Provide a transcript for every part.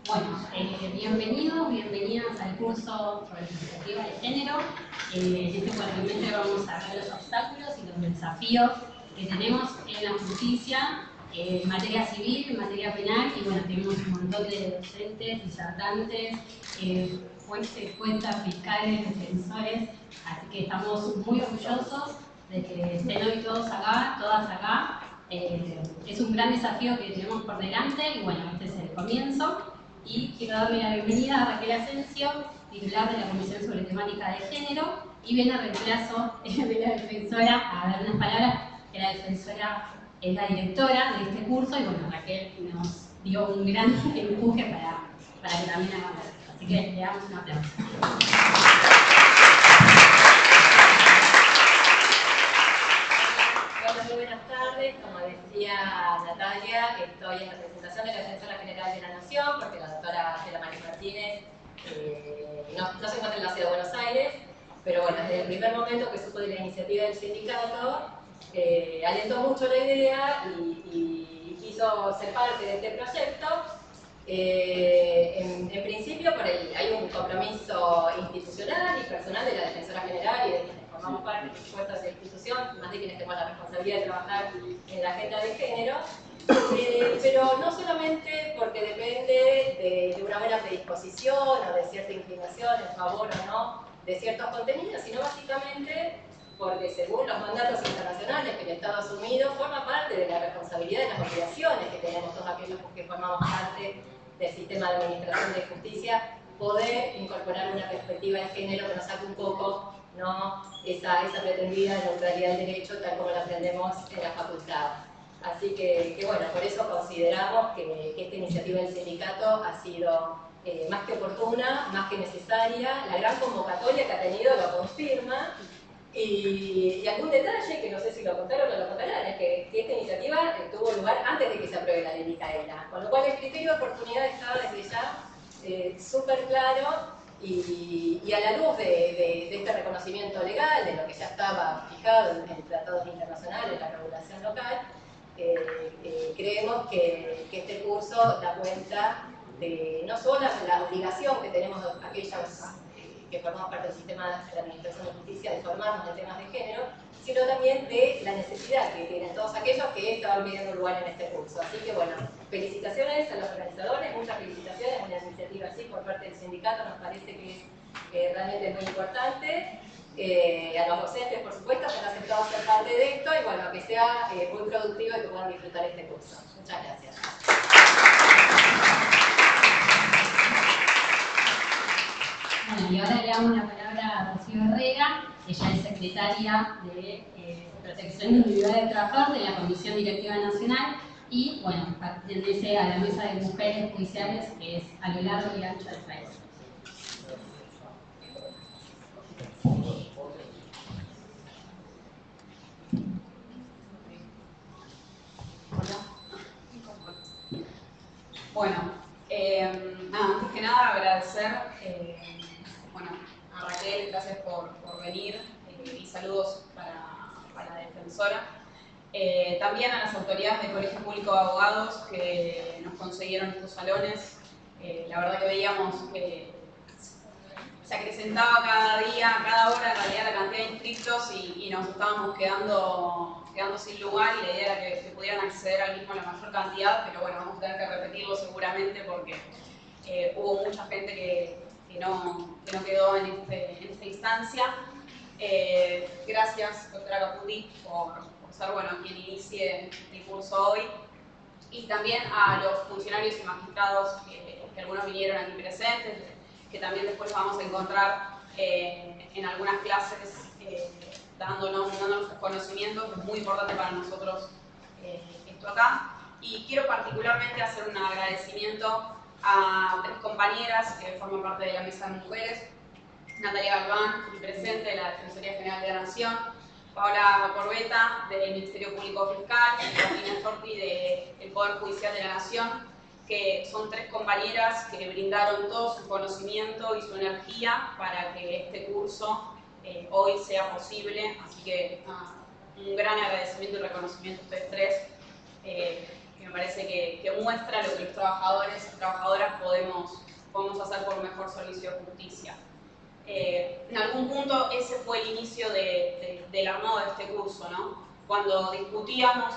Bueno, bienvenidos, bienvenidas al curso sobre perspectiva de género. En este cuatrimestre vamos a ver los obstáculos y los desafíos que tenemos en la justicia, en materia civil, en materia penal, y bueno, tenemos un montón de docentes, disertantes, jueces, juezas, fiscales, defensores, así que estamos muy orgullosos de que estén hoy todos acá, todas acá. Es un gran desafío que tenemos por delante y bueno, este es el comienzo. Y quiero darle la bienvenida a Raquel Asensio, titular de la Comisión sobre Temática de Género, y viene a reemplazo de la defensora, a dar unas palabras, que la defensora es la directora de este curso, y bueno, Raquel nos dio un gran empuje para que también hagamos esto. Así que le damos un aplauso. Muy buenas tardes, como decía Natalia, estoy en representación de la Defensora General de la Nación, porque la doctora Ángela María Martínez no se encuentra en la ciudad de Buenos Aires, pero bueno, desde el primer momento que supo de la iniciativa del sindicato, alentó mucho la idea y quiso ser parte de este proyecto. En principio, hay un compromiso institucional y personal de la Defensora General y de quienes formamos parte, por supuesto, de la institución, más de quienes tenemos la responsabilidad de trabajar en la agenda de género, pero no solamente porque depende de una buena predisposición o de cierta inclinación en favor o no de ciertos contenidos, sino básicamente porque según los mandatos internacionales que el Estado ha asumido, forma parte de la responsabilidad de las obligaciones que tenemos todos aquellos que formamos parte del sistema de administración de justicia, poder incorporar una perspectiva de género que nos saque un poco, ¿no?, esa pretendida neutralidad del derecho tal como la aprendemos en la facultad. Así que bueno, por eso consideramos que esta iniciativa del sindicato ha sido más que oportuna, más que necesaria. La gran convocatoria que ha tenido lo confirma. Y algún detalle, que no sé si lo contaron o no lo contarán, es que esta iniciativa tuvo lugar antes de que se apruebe la ley Micaela, con lo cual el criterio de oportunidad estaba desde ya súper claro y a la luz de este reconocimiento legal, de lo que ya estaba fijado en tratados internacionales, la regulación local, creemos que este curso da cuenta de no solo la obligación que tenemos aquellos que formamos parte del sistema de la Administración de Justicia de formarnos en temas de género, sino también de la necesidad que tienen todos aquellos que estaban pidiendo lugar en este curso. Así que bueno, felicitaciones a los organizadores, muchas felicitaciones, una iniciativa así por parte del sindicato nos parece que es realmente muy importante. A los docentes, por supuesto, que han aceptado ser parte de esto y bueno, que sea muy productivo y que puedan disfrutar este curso. Muchas gracias. Bueno, y ahora le damos la palabra a Rocío Herrera, ella es secretaria de Protección Individual del Trabajador de la Comisión Directiva Nacional y, bueno, pertenece a la Mesa de Mujeres Judiciales, que es a lo largo y ancho del país. Bueno, antes que nada agradecer a Raquel, gracias por venir y saludos para la defensora. También a las autoridades del Colegio Público de Abogados que nos consiguieron estos salones. La verdad que veíamos que se acrecentaba cada día, cada hora en realidad la cantidad de inscritos y nos estábamos quedando sin lugar y la idea era que pudieran acceder al mismo la mayor cantidad, pero bueno, vamos a tener que repetirlo seguramente porque hubo mucha gente que no quedó en esta instancia. Gracias, doctora Caputi, por ser quien inicie el curso hoy, y también a los funcionarios y magistrados que algunos vinieron aquí presentes, que también después vamos a encontrar en algunas clases dándonos sus conocimientos, que es muy importante para nosotros esto acá. Y quiero particularmente hacer un agradecimiento a tres compañeras que forman parte de la Mesa de Mujeres: Natalia Galván, presente de la Defensoría General de la Nación, Paola Corbeta del Ministerio Público Fiscal y Carolina Sorti del Poder Judicial de la Nación, que son tres compañeras que brindaron todo su conocimiento y su energía para que este curso hoy sea posible. Así que un gran agradecimiento y reconocimiento a ustedes tres, que me parece que muestra lo que los trabajadores y trabajadoras podemos hacer por un mejor servicio de justicia. En algún punto ese fue el inicio del armado de este curso, ¿no? Cuando discutíamos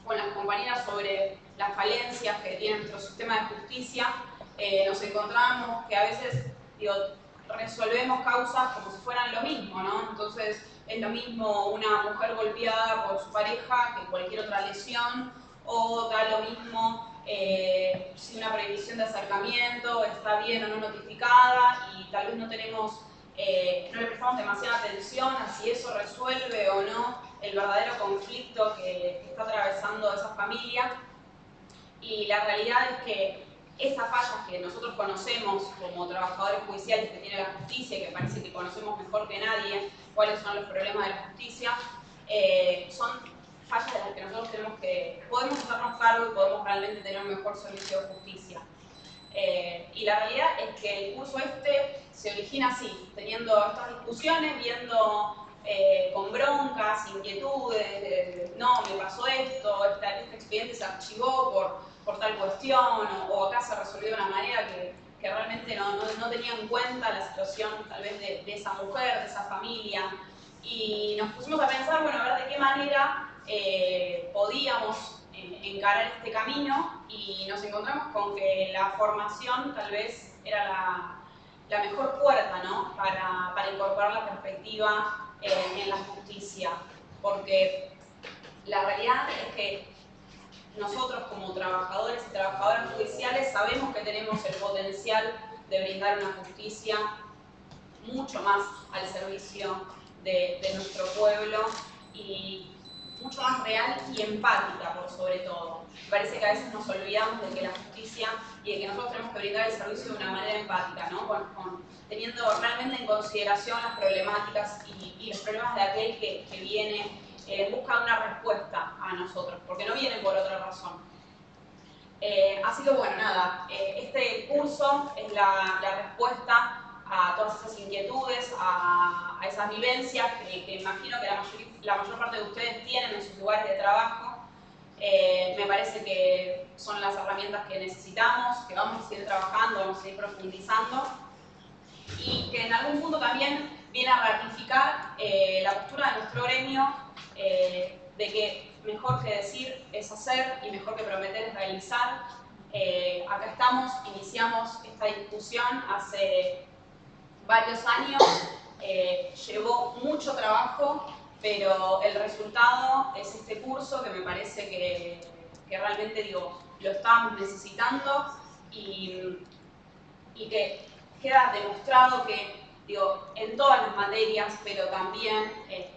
con las compañeras sobre las falencias que tiene nuestro sistema de justicia, nos encontrábamos que a veces resolvemos causas como si fueran lo mismo, ¿no? Entonces es lo mismo una mujer golpeada por su pareja que cualquier otra lesión, o da lo mismo si una prohibición de acercamiento está bien o no notificada, y tal vez no le prestamos demasiada atención a si eso resuelve o no el verdadero conflicto que está atravesando esa familia. Y la realidad es que estas fallas que nosotros conocemos como trabajadores judiciales que tiene la justicia, y que parece que conocemos mejor que nadie cuáles son los problemas de la justicia, son fallas de las que nosotros podemos hacernos cargo y podemos realmente tener un mejor servicio de justicia. Y la realidad es que el curso se origina así, teniendo estas discusiones, viendo con broncas, inquietudes, no, me pasó esto, este expediente se archivó por tal cuestión, o acá se resolvió de una manera que realmente no tenía en cuenta la situación tal vez de esa mujer, de esa familia. Y nos pusimos a pensar, bueno, a ver de qué manera podíamos encarar este camino, y nos encontramos con que la formación tal vez era la mejor puerta, ¿no? para incorporar la perspectiva en la justicia, porque la realidad es que nosotros como trabajadores y trabajadoras judiciales sabemos que tenemos el potencial de brindar una justicia mucho más al servicio de nuestro pueblo, y mucho más real y empática por sobre todo. Me parece que a veces nos olvidamos de que la justicia y de que nosotros tenemos que brindar el servicio de una manera empática, ¿no? Teniendo realmente en consideración las problemáticas y los problemas de aquel que viene en busca de una respuesta a nosotros, porque no vienen por otra razón. Así que bueno, nada, este curso es la respuesta a todas esas inquietudes, a esas vivencias que imagino que la mayor parte de ustedes tienen en sus lugares de trabajo. Me parece que son las herramientas que necesitamos, que vamos a seguir trabajando, vamos a seguir profundizando, y que en algún punto también viene a ratificar la postura de nuestro gremio, de que mejor que decir es hacer y mejor que prometer es realizar. Acá estamos, iniciamos esta discusión hace varios años, llevó mucho trabajo, pero el resultado es este curso que me parece que realmente lo estábamos necesitando, y que queda demostrado que en todas las materias, pero también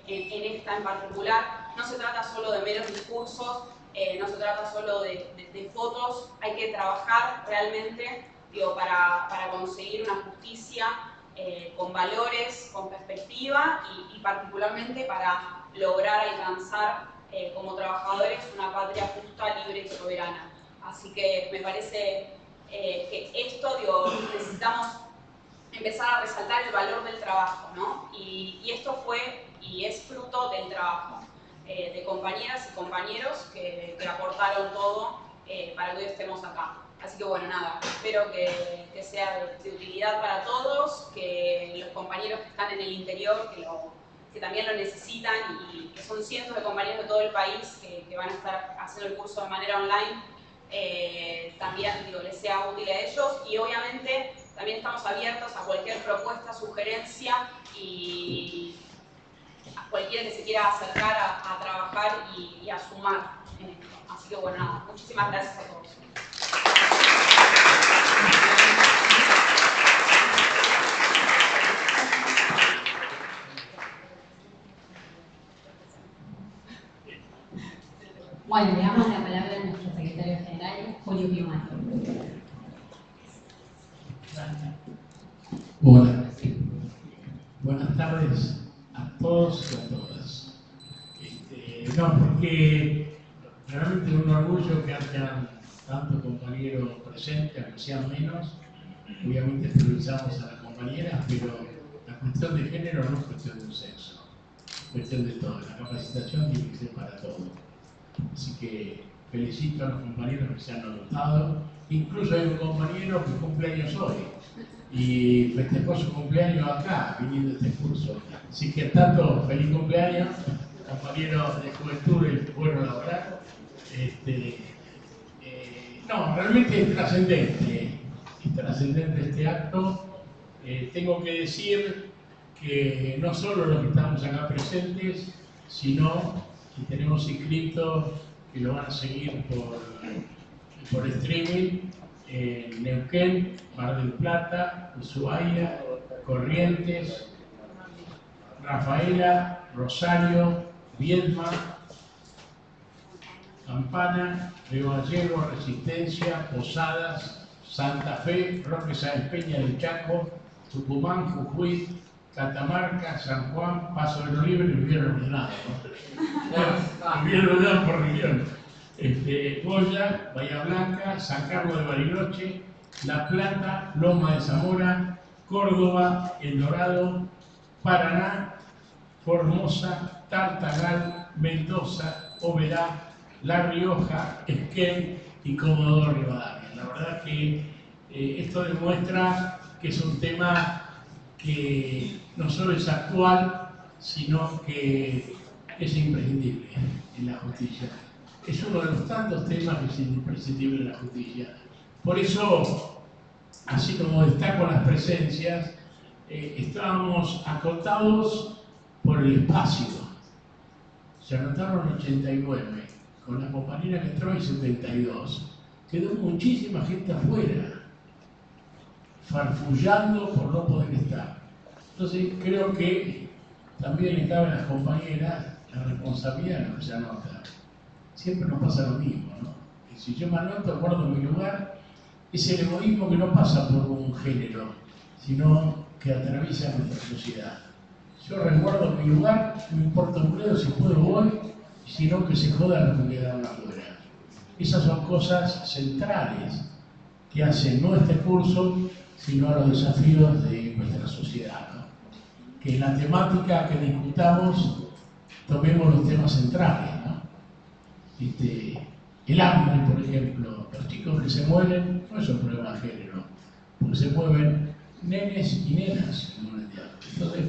en esta en particular, no se trata solo de meros discursos, no se trata solo de fotos, hay que trabajar realmente para conseguir una justicia con valores, con perspectiva, y particularmente para lograr alcanzar como trabajadores una patria justa, libre y soberana. Así que me parece que esto, necesitamos empezar a resaltar el valor del trabajo, ¿no? Y esto fue y es fruto del trabajo de compañeras y compañeros que aportaron todo para que hoy estemos acá. Así que bueno, nada, espero que sea de utilidad para todos, que los compañeros que están en el interior, que también lo necesitan, y que son cientos de compañeros de todo el país que van a estar haciendo el curso de manera online, también les sea útil a ellos. Y obviamente también estamos abiertos a cualquier propuesta, sugerencia, y a cualquiera que se quiera acercar a trabajar y a sumar en esto. Así que bueno, nada, muchísimas gracias a todos. Bueno, le damos la palabra a nuestro secretario general, Julio Piumato. Buenas tardes a todos y a todas. Porque realmente es un orgullo que hayan tantos compañeros presentes, aunque sean menos. Obviamente priorizamos a las compañeras, pero la cuestión de género no es cuestión de un sexo, es cuestión de todo. La capacitación tiene que ser para todo. Así que felicito a los compañeros que se han anotado. Incluso hay un compañero que cumple años hoy y festejó su cumpleaños acá, viniendo a este curso. Así que tanto feliz cumpleaños, compañero de juventud del pueblo laboral. No, realmente es trascendente este acto. Tengo que decir que no solo los que estamos acá presentes, sino que tenemos inscritos que lo van a seguir por streaming en Neuquén, Mar del Plata, Ushuaia, Corrientes, Rafaela, Rosario, Viedma, Campana, Río Gallego, Resistencia, Posadas, Santa Fe, Roque Sáenz Peña del Chaco, Tucumán, Jujuy, Catamarca, San Juan, Paso de los Libres y Riviera Ordenado. Riviera Ordenado por región. Goya, Bahía Blanca, San Carlos de Bariloche, La Plata, Loma de Zamora, Córdoba, El Dorado, Paraná, Formosa, Tartagal, Mendoza, Oberá, La Rioja, Esquel y Comodoro Rivadavia. La verdad que esto demuestra que es un tema que no solo es actual, sino que es imprescindible en la justicia. Es uno de los tantos temas que es imprescindible en la justicia. Por eso, así como destaco las presencias, estábamos acotados por el espacio. Se anotaron 89, con la compañera que entró en 72. Quedó muchísima gente afuera, farfullando por no poder estar. Entonces creo que también le cabe a las compañeras la responsabilidad de lo que se anota. Siempre nos pasa lo mismo, ¿no? Que si yo me anoto, guardo mi lugar, es el egoísmo que no pasa por un género, sino que atraviesa nuestra sociedad. Yo resguardo mi lugar, no importa un dedo, si puedo voy, sino que se jodan los que quedaron afuera. Esas son cosas centrales que hacen no este curso, sino a los desafíos de nuestra sociedad, ¿no? Que en la temática que discutamos tomemos los temas centrales, ¿no? El hambre, por ejemplo, los chicos que se mueren no es un problema de género, porque se mueven nenes y nenas en un mundial. Entonces,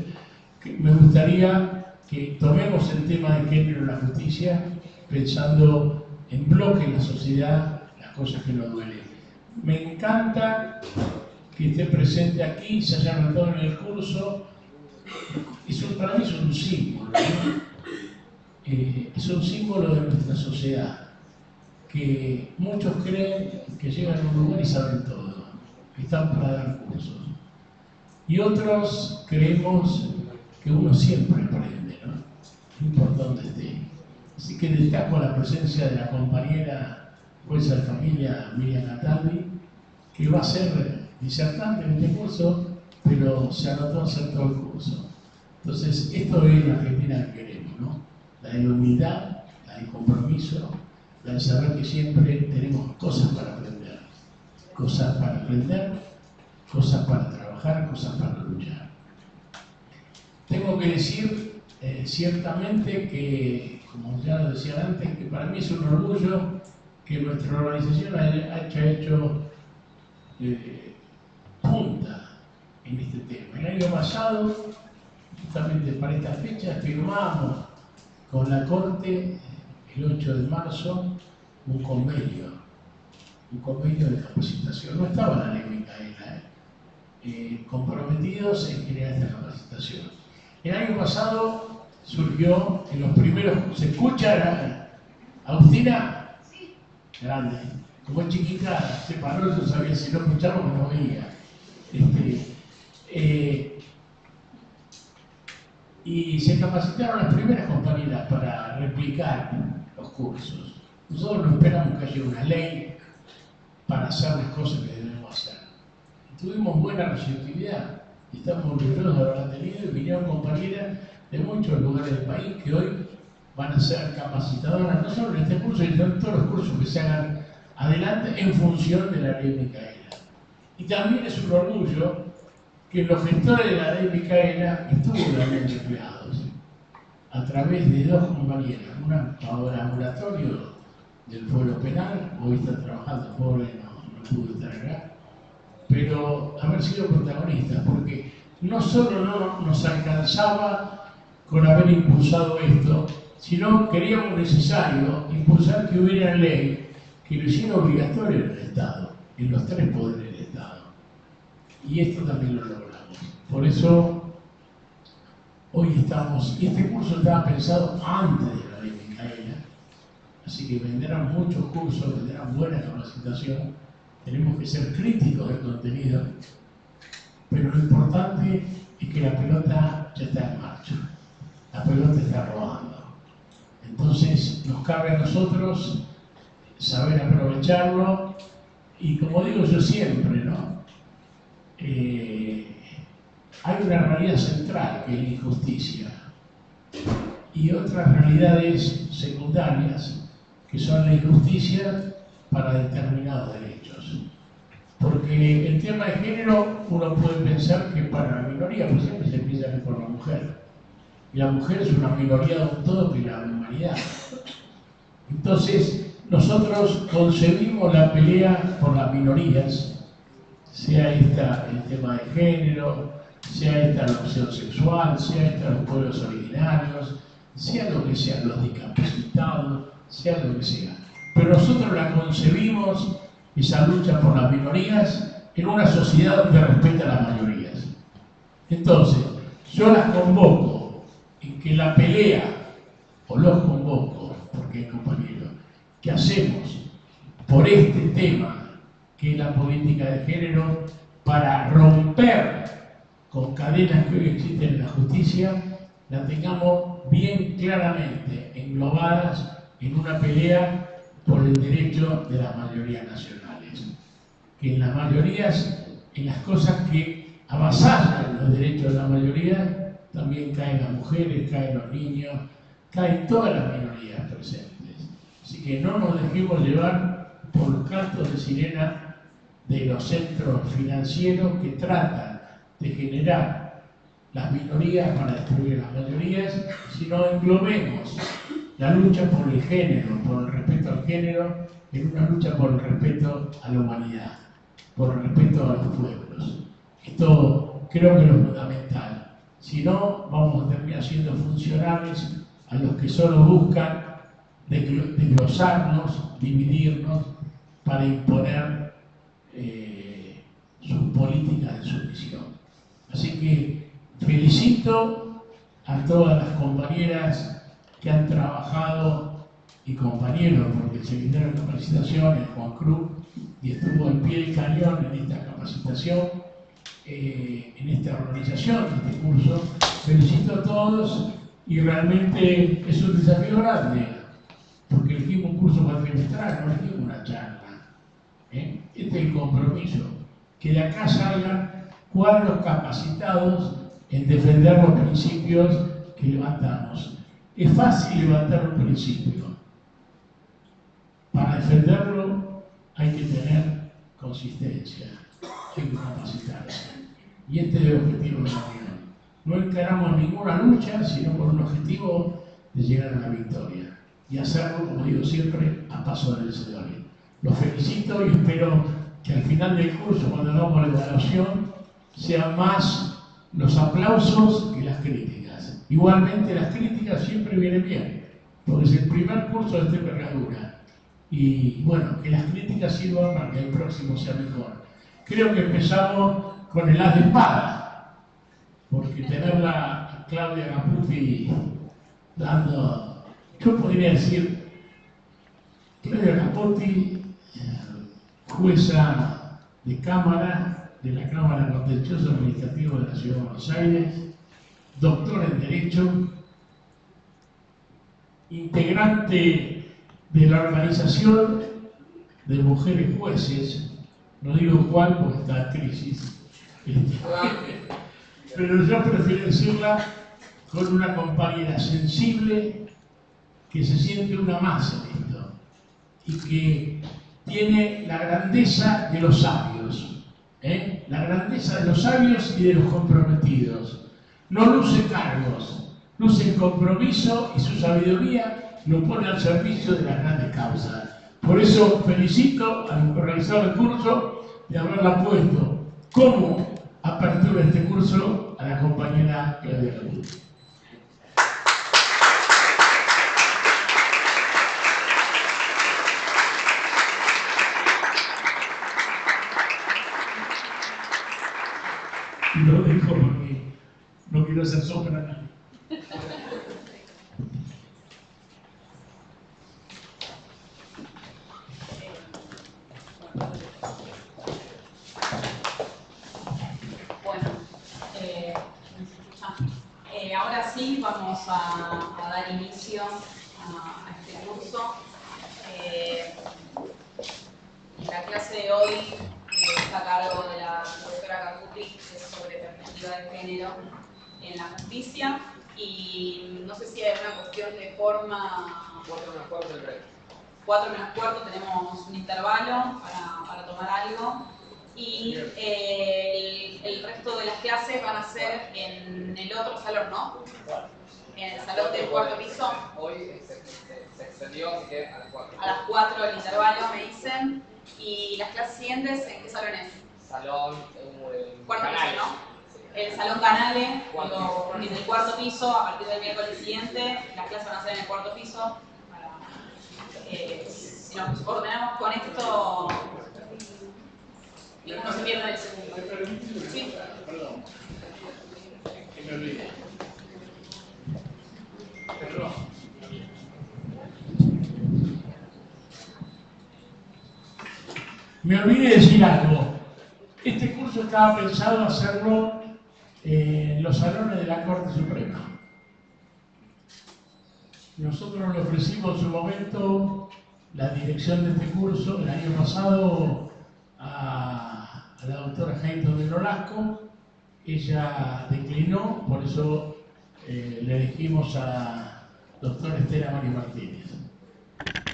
me gustaría que tomemos el tema de género en la justicia pensando en bloque en la sociedad, las cosas que nos duelen. Me encanta que esté presente aquí, se haya anotado en el curso. Para mí es un símbolo, ¿no? Es un símbolo de nuestra sociedad, que muchos creen que llegan a un lugar y saben todo, que están para dar cursos. Y otros creemos que uno siempre aprende, ¿no? No importa dónde esté. Así que destaco la presencia de la compañera jueza de familia Miriam Cataldi, que va a ser disertante en este curso, pero se anotó a hacer todo el curso. Entonces, esto es la Argentina que queremos, ¿no? La de la humildad, la del compromiso, la de saber que siempre tenemos cosas para aprender, cosas para trabajar, cosas para luchar. Tengo que decir ciertamente que, como ya lo decía antes, que para mí es un orgullo que nuestra organización haya hecho punta en este tema. El año pasado, justamente para esta fecha, firmamos con la Corte el 8 de marzo un convenio de capacitación. No estaba en la ley Micaela, comprometidos en crear esta capacitación. El año pasado surgió en los primeros. ¿Se escucha, Agustina? Sí. Grande. Como es chiquita, se paró, yo sabía si no escuchaba o no veía. Y se capacitaron las primeras compañeras para replicar los cursos. Nosotros no esperamos que haya una ley para hacer las cosas que debemos hacer. Tuvimos buena receptividad y estamos orgullosos de haberla tenido, y vinieron compañeras de muchos lugares del país que hoy van a ser capacitadoras, no solo en este curso, sino en todos los cursos que se hagan adelante en función de la ley Micaela. Y también es un orgullo que los gestores de la ley Micaela estuvieron empleados a través de dos compañeras, una para laboratorio del fuero penal, hoy está trabajando, pobre, no pudo estar acá, pero haber sido protagonistas, porque no solo no nos alcanzaba con haber impulsado esto, sino queríamos necesario impulsar que hubiera ley que lo hiciera obligatorio en el Estado, en los 3 poderes del Estado. Y esto también lo logramos. Por eso hoy estamos, y este curso estaba pensado antes de la ley Micaela, así que vendrán muchos cursos, vendrán buena capacitación, tenemos que ser críticos del contenido, pero lo importante es que la pelota ya está en marcha, la pelota está rodando. Entonces nos cabe a nosotros saber aprovecharlo y, como digo yo siempre, ¿no? Hay una realidad central que es la injusticia y otras realidades secundarias que son la injusticia para determinados derechos. Porque el tema de género uno puede pensar que para la minoría, pues siempre se piensa que por la mujer. Y la mujer es una minoría de un todo que la humanidad. Entonces, nosotros concebimos la pelea por las minorías, sea esta el tema de género, sea esta la opción sexual, sea esta los pueblos originarios, sea lo que sean los discapacitados, sea lo que sea. Pero nosotros la concebimos, esa lucha por las minorías, en una sociedad donde respeta a las mayorías. Entonces, yo las convoco en que la pelea, o los convoco, porque hay compañeros, que hacemos por este tema, que es la política de género, para romper con cadenas que hoy existen en la justicia, la tengamos bien claramente englobadas en una pelea por el derecho de las mayorías nacionales. Que en las mayorías, en las cosas que avasallan los derechos de la mayoría, también caen las mujeres, caen los niños, caen todas las minorías presentes. Así que no nos dejemos llevar por los cantos de sirena de los centros financieros que tratan de generar las minorías para destruir las mayorías, sino englobemos la lucha por el género, por el respeto al género, en una lucha por el respeto a la humanidad, por el respeto a los pueblos. Esto creo que es lo fundamental. Si no, vamos a terminar siendo funcionales a los que solo buscan desglosarnos, dividirnos, para imponer sus políticas de sumisión. Así que felicito a todas las compañeras que han trabajado y compañeros, porque el seminario de capacitación es Juan Cruz y estuvo al pie del cañón en esta capacitación, en esta organización de este curso. Felicito a todos y realmente es un desafío grande, porque elegimos un curso cuatrimestral, no elegimos una charla. Este es el compromiso, que de acá salgan cuadros capacitados en defender los principios que levantamos. Es fácil levantar un principio. Para defenderlo hay que tener consistencia, hay que capacitarse. Y este es el objetivo de la reunión. No encaramos ninguna lucha, sino por un objetivo de llegar a la victoria. Y hacerlo, como digo siempre, a paso de vencedores. Los felicito y espero que al final del curso, cuando hagamos la evaluación, sean más los aplausos que las críticas. Igualmente las críticas siempre vienen bien, porque es el primer curso de esta envergadura. Y bueno, que las críticas sirvan para que el próximo sea mejor. Creo que empezamos con el as de espada, porque tenerla a Claudia Caputi dando, yo podría decir, Claudia Caputi, jueza de Cámara, de la Cámara Contencioso Administrativo de la Ciudad de Buenos Aires, doctor en Derecho, integrante de la Organización de Mujeres Jueces, no digo cuál porque está en crisis, pero yo prefiero decirla con una compañera sensible que se siente una más en esto y que tiene la grandeza de los sabios, la grandeza de los sabios y de los comprometidos. No luce cargos, luce el compromiso y su sabiduría lo pone al servicio de las grandes causas. Por eso felicito al organizador del curso de haberla puesto como apertura de este curso a la compañera Claudia Raúl. Y lo dejo porque no quiero hacer sombra a nadie. Ahora sí vamos a dar inicio a este curso. La clase de hoy está a cargo de la doctora Caputi, que es sobre perspectiva de género en la justicia. Y no sé si hay una cuestión de forma. 4 menos cuarto del break. 4 menos cuarto, tenemos un intervalo para tomar algo. Y el resto de las clases van a ser en el otro salón, ¿no? En el salón del cuarto piso. Hoy se extendió, así que a las 4. A las 4 el intervalo, me dicen. Y las clases siguientes, ¿en qué salón es? Salón, Cuarto piso, ¿no? El salón Canales, porque en el cuarto piso, a partir del miércoles siguiente, las clases van a ser en el cuarto piso. Si nos ordenamos con esto, no se pierda el segundo. Sí. Perdón. Que me olvidé. Perdón. Me olvidé de decir algo. Este curso estaba pensado hacerlo en los salones de la Corte Suprema. Nosotros le ofrecimos en su momento la dirección de este curso el año pasado a la doctora Hayton de Nolasco. Ella declinó, por eso le dijimos a doctora Estela María Martínez.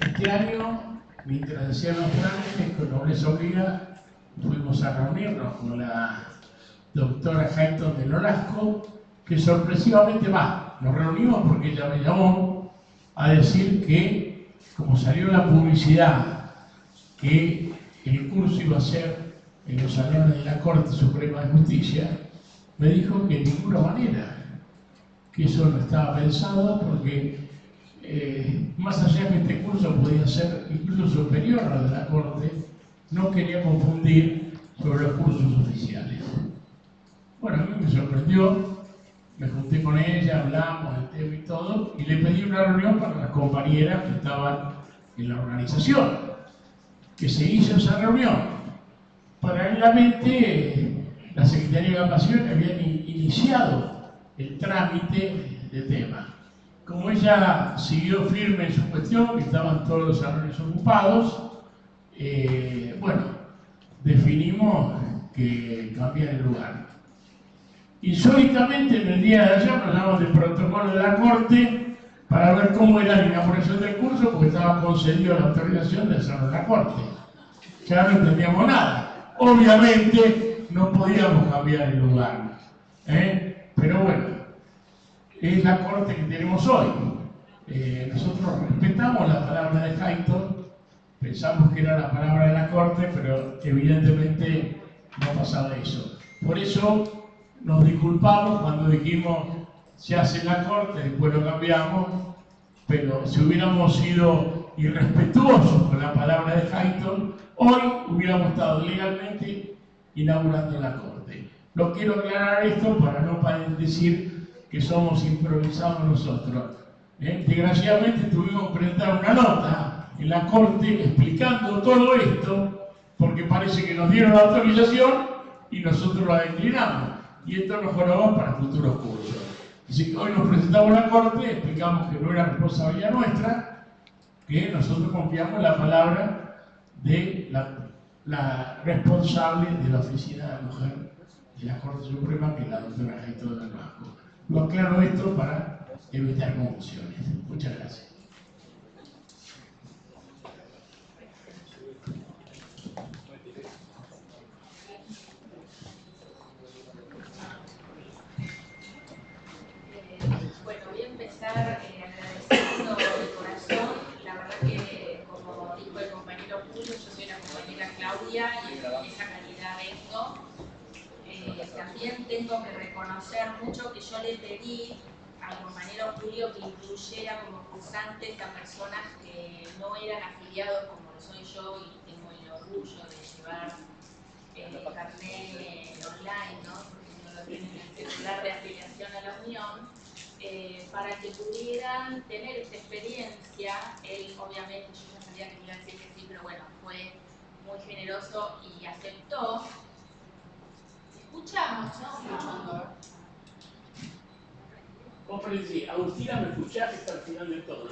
Este año, mientras hacían los trámites, con nobleza obliga, fuimos a reunirnos con la doctora Hayton de Nolasco, que sorpresivamente nos reunimos porque ella me llamó a decir que, como salió la publicidad, que el curso iba a ser en los salones de la Corte Suprema de Justicia, me dijo que de ninguna manera, que eso no estaba pensado porque más allá que este curso podía ser incluso superior al de la Corte, no quería confundir sobre los cursos oficiales. Bueno, a mí me sorprendió, me junté con ella, hablamos del tema y todo, y le pedí una reunión para las compañeras que estaban en la organización, que se hizo esa reunión. Paralelamente, la Secretaría de Educación había iniciado el trámite de tema. Como ella siguió firme en su cuestión, que estaban todos los salones ocupados, bueno, definimos que cambiar el lugar. Insólitamente, en el día de ayer nos llamamos del protocolo de la Corte para ver cómo era la inauguración del curso, porque estaba concedido la autorización de hacerlo en la Corte. Ya no entendíamos nada. Obviamente no podíamos cambiar el lugar. Pero bueno, es la Corte que tenemos hoy. Nosotros respetamos la palabra de Hayton, pensamos que era la palabra de la Corte, pero evidentemente no pasaba eso. Por eso nos disculpamos cuando dijimos se hace en la Corte, después lo cambiamos, pero si hubiéramos sido irrespetuosos con la palabra de Hayton, hoy hubiéramos estado legalmente inaugurando la Corte. Lo quiero aclarar esto para no decir que somos improvisados nosotros. Desgraciadamente tuvimos que presentar una nota en la Corte explicando todo esto, porque parece que nos dieron la autorización y nosotros la declinamos. Y esto nos jorobó para futuros cursos. Así que hoy nos presentamos en la Corte, explicamos que no era responsabilidad nuestra, que nosotros confiamos en la palabra de la responsable de la Oficina de la Mujer de la Corte Suprema, que es la doctora Hayton de Nolasco. Lo aclaro esto para evitar confusiones. Muchas gracias. Bueno, voy a empezar agradeciendo de corazón. La verdad que, como dijo el compañero categoría y esa calidad vengo. También tengo que reconocer mucho que yo le pedí al compañero Julio que incluyera como cursantes a personas que no eran afiliados como lo soy yo y tengo el orgullo de llevar carnet online, ¿no? Porque uno lo tiene en el celular de afiliación a la Unión, para que pudieran tener esta experiencia. Él obviamente, yo ya sabía que me iba a decir que sí, pero bueno, fue muy generoso y aceptó. ¿Escuchamos? ¿No? Comprensi, Agustina, ¿me escuchás? Está al final de todo.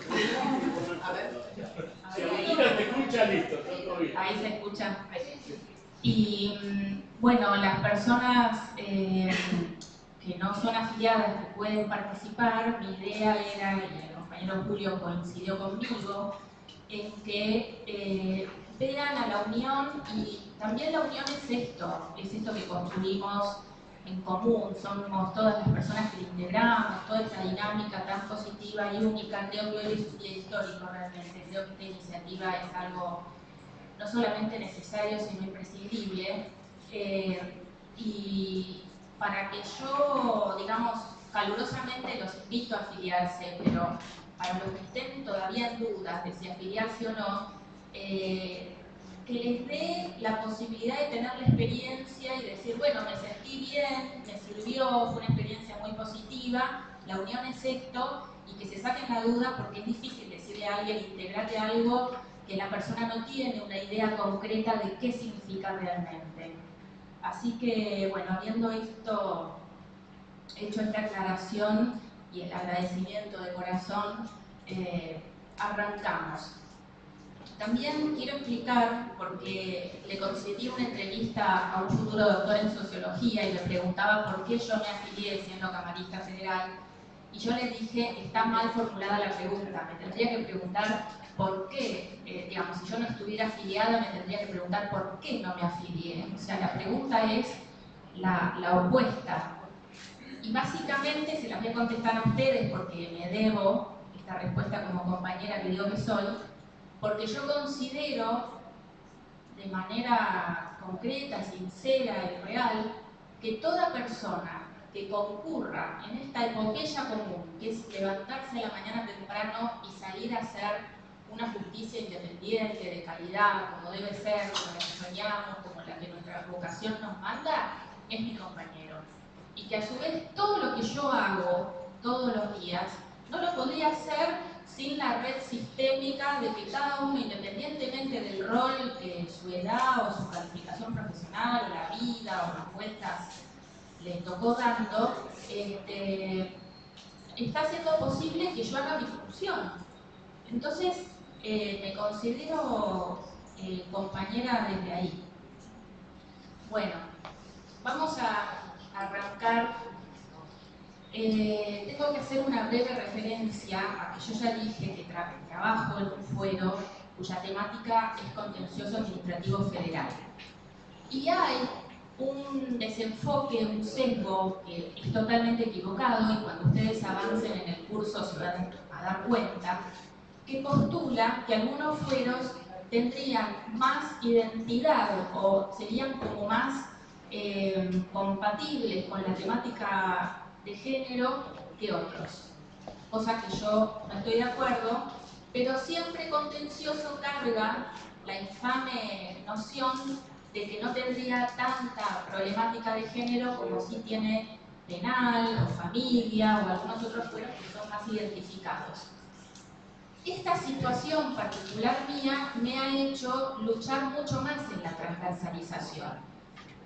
A ver. Si Agustina te escucha, listo, está todo bien. Ahí se escucha. Y bueno, las personas que no son afiliadas, que pueden participar, mi idea era, y el compañero Julio coincidió conmigo, en que vean a la Unión, y también la Unión es esto que construimos en común, somos todas las personas que integramos, toda esta dinámica tan positiva y única. Creo que hoy es un día histórico realmente, creo que esta iniciativa es algo no solamente necesario, sino imprescindible, y para que yo, digamos, calurosamente los invito a afiliarse, pero para los que estén todavía en dudas de si afiliarse o no, que les dé la posibilidad de tener la experiencia y decir, bueno, me sentí bien, me sirvió, fue una experiencia muy positiva, la unión es esto, y que se saquen la duda, porque es difícil decirle a alguien, integrate a algo que la persona no tiene una idea concreta de qué significa realmente. Así que, bueno, habiendo hecho esta aclaración y el agradecimiento de corazón, arrancamos. También quiero explicar, porque le concedí una entrevista a un futuro doctor en sociología y le preguntaba por qué yo me afilié siendo camarista federal, y yo le dije, está mal formulada la pregunta, me tendría que preguntar por qué, digamos, si yo no estuviera afiliada, me tendría que preguntar por qué no me afilié. O sea, la pregunta es la opuesta. Y básicamente se las voy a contestar a ustedes porque me debo esta respuesta como compañera que digo que soy, porque yo considero de manera concreta, sincera y real que toda persona que concurra en esta epopeya común, que es levantarse a la mañana temprano y salir a hacer una justicia independiente, de calidad, como debe ser, como la que soñamos, como la que nuestra vocación nos manda, es mi compañero. Y que a su vez todo lo que yo hago todos los días, no lo podría hacer sin la red sistémica de que cada uno, independientemente del rol, su edad o su calificación profesional, o la vida o las vueltas le tocó dando, está haciendo posible que yo haga mi función. Entonces, me considero compañera desde ahí. Bueno, vamos a arrancar. Tengo que hacer una breve referencia a que yo ya dije que trabajo en un fuero cuya temática es contencioso administrativo federal. Y hay un desenfoque, un sesgo que es totalmente equivocado, y cuando ustedes avancen en el curso se van a dar cuenta, que postula que algunos fueros tendrían más identidad o serían como más compatibles con la temática de género que otros, cosa que yo no estoy de acuerdo, pero siempre contencioso carga la infame noción de que no tendría tanta problemática de género como si tiene penal o familia o algunos otros fueros que son más identificados. Esta situación particular mía me ha hecho luchar mucho más en la transversalización,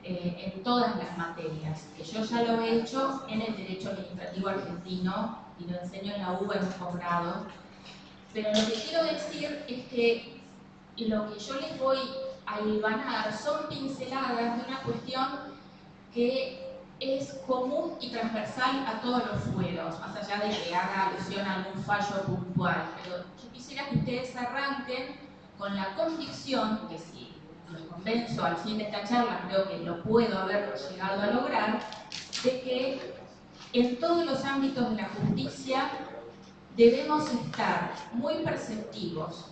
en todas las materias, que yo ya lo he hecho en el derecho administrativo argentino y lo enseño en la UBA en un posgrado. Pero lo que quiero decir es que lo que yo les voy a hilvanar son pinceladas de una cuestión que es común y transversal a todos los fueros, más allá de que haga alusión a algún fallo puntual. Pero yo quisiera que ustedes arranquen con la convicción, que si los convenzo al fin de esta charla, creo que lo puedo haber llegado a lograr, de que en todos los ámbitos de la justicia debemos estar muy perceptivos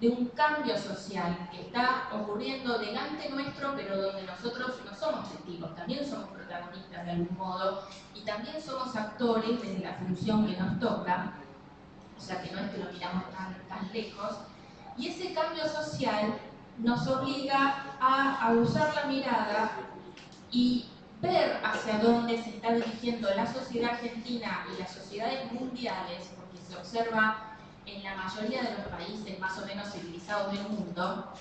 de un cambio social que está ocurriendo delante nuestro, pero donde nosotros no somos testigos, también somos protagonistas de algún modo y también somos actores desde la función que nos toca, o sea que no es que lo miramos tan lejos, y ese cambio social nos obliga a abusar la mirada y ver hacia dónde se está dirigiendo la sociedad argentina y las sociedades mundiales, porque se observa en la mayoría de los países más o menos civilizados del mundo,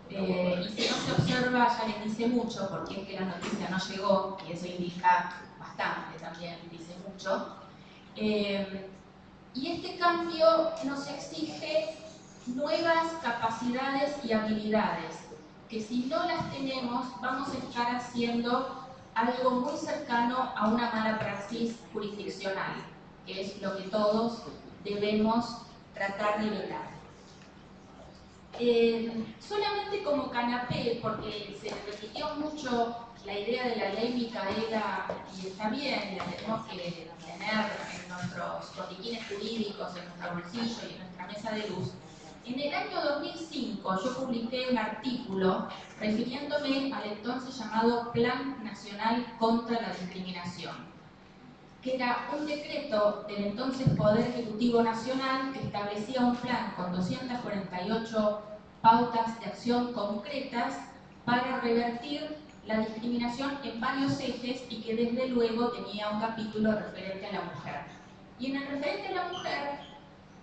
y si no se observa ya les dice mucho, porque es que la noticia no llegó, y eso indica bastante también, dice mucho. Y este cambio nos exige nuevas capacidades y habilidades, que si no las tenemos vamos a estar haciendo algo muy cercano a una mala praxis jurisdiccional, que es lo que todos debemos tratar de evitar. Solamente como canapé, porque se repitió mucho la idea de la ley Micaela, y está bien, la tenemos que tener en nuestros botiquines jurídicos, en nuestro bolsillo y en nuestra mesa de luz. En el año 2005 yo publiqué un artículo refiriéndome al entonces llamado Plan Nacional contra la Discriminación, que era un decreto del entonces Poder Ejecutivo Nacional que establecía un plan con 248 pautas de acción concretas para revertir la discriminación en varios ejes y que desde luego tenía un capítulo referente a la mujer. Y en el referente a la mujer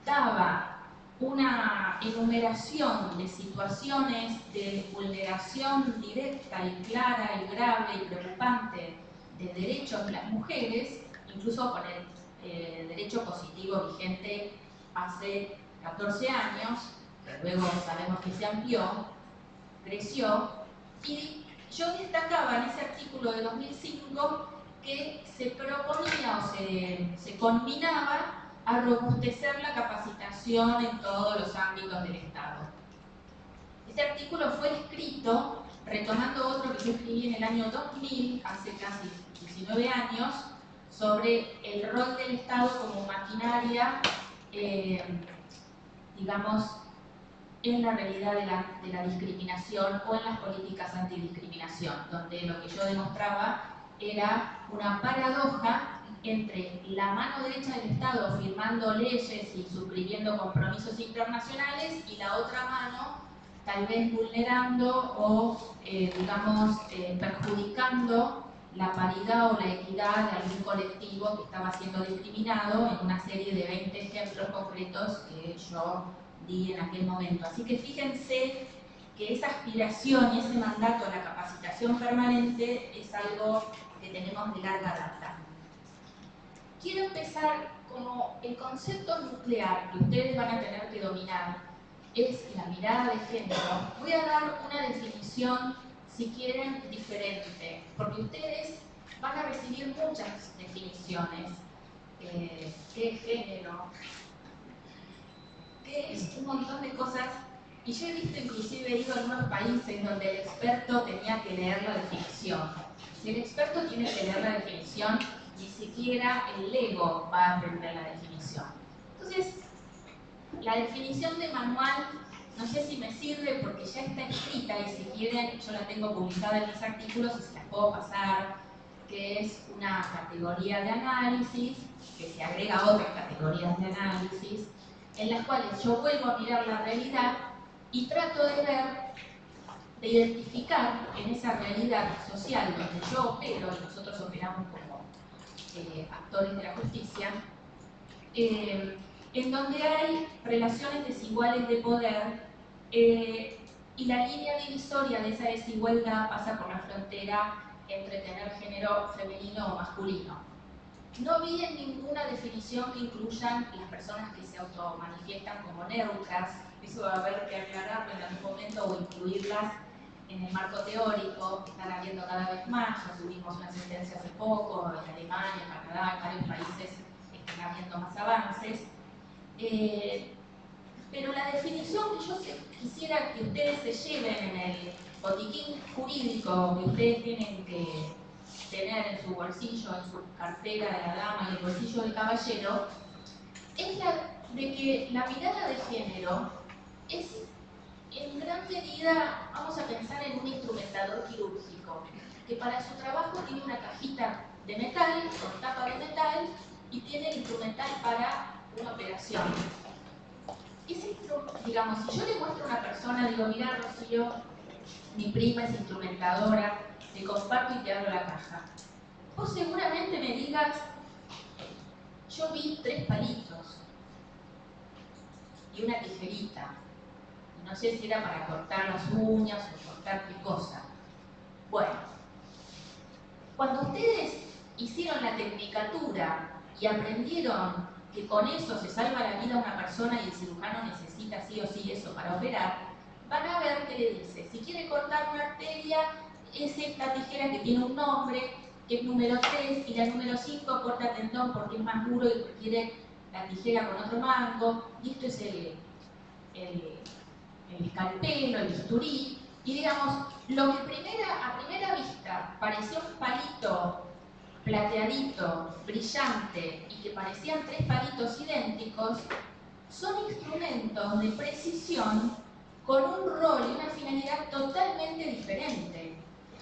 daba una enumeración de situaciones de vulneración directa y clara y grave y preocupante de derechos de las mujeres, incluso con el derecho positivo vigente hace 14 años, que luego sabemos que se amplió, creció, y yo destacaba en ese artículo de 2005 que se proponía o se combinaba a robustecer la capacitación en todos los ámbitos del Estado. Este artículo fue escrito retomando otro que yo escribí en el año 2000, hace casi 19 años, sobre el rol del Estado como maquinaria, digamos, en la realidad de la discriminación o en las políticas antidiscriminación, donde lo que yo demostraba era una paradoja entre la mano derecha del Estado firmando leyes y suscribiendo compromisos internacionales y la otra mano tal vez vulnerando o, digamos, perjudicando la paridad o la equidad de algún colectivo que estaba siendo discriminado en una serie de 20 ejemplos concretos que yo di en aquel momento. Así que fíjense que esa aspiración y ese mandato a la capacitación permanente es algo que tenemos de larga data. Quiero empezar como el concepto nuclear que ustedes van a tener que dominar es la mirada de género. Voy a dar una definición, si quieren, diferente, porque ustedes van a recibir muchas definiciones. ¿Qué es género? ¿Qué es un montón de cosas? Y yo he visto, inclusive he ido a algunos países donde el experto tenía que leer la definición. Si el experto tiene que leer la definición, ni siquiera el lego va a aprender la definición. Entonces, la definición de manual, no sé si me sirve porque ya está escrita y si quieren, yo la tengo publicada en mis artículos y se las puedo pasar, que es una categoría de análisis, que se agrega a otras categorías de análisis, en las cuales yo vuelvo a mirar la realidad y trato de ver, de identificar en esa realidad social donde yo opero y nosotros operamos como actores de la justicia, en donde hay relaciones desiguales de poder y la línea divisoria de esa desigualdad pasa por la frontera entre tener género femenino o masculino. No vi en ninguna definición que incluyan las personas que se automanifiestan como neutras, eso va a haber que aclararlo en algún momento o incluirlas en el marco teórico, que están habiendo cada vez más. Ya tuvimos una sentencia hace poco en Alemania, en Canadá, en varios países están habiendo más avances. Pero la definición que yo quisiera que ustedes se lleven en el botiquín jurídico que ustedes tienen que tener en su bolsillo, en su cartera de la dama y el bolsillo del caballero, es la de que la mirada de género es en gran medida vamos a pensar en un instrumentador quirúrgico, que para su trabajo tiene una cajita de metal, con tapa de metal, y tiene el instrumental para una operación. Digamos, si yo le muestro a una persona, digo, mira, Rocío, mi prima es instrumentadora, te comparto y te abro la caja. Vos seguramente me digas, yo vi 3 palitos y una tijerita. No sé si era para cortar las uñas o cortar qué cosa. Bueno, cuando ustedes hicieron la tecnicatura y aprendieron que con eso se salva la vida a una persona y el cirujano necesita sí o sí eso para operar, van a ver que le dice, si quiere cortar una arteria, es esta tijera que tiene un nombre, que es número 3, y la número 5 corta tendón porque es más duro y requiere la tijera con otro mango, y esto es el escalpelo, el bisturí, y digamos, lo que a primera vista parecía un palito plateadito, brillante, y que parecían 3 palitos idénticos, son instrumentos de precisión con un rol y una finalidad totalmente diferente.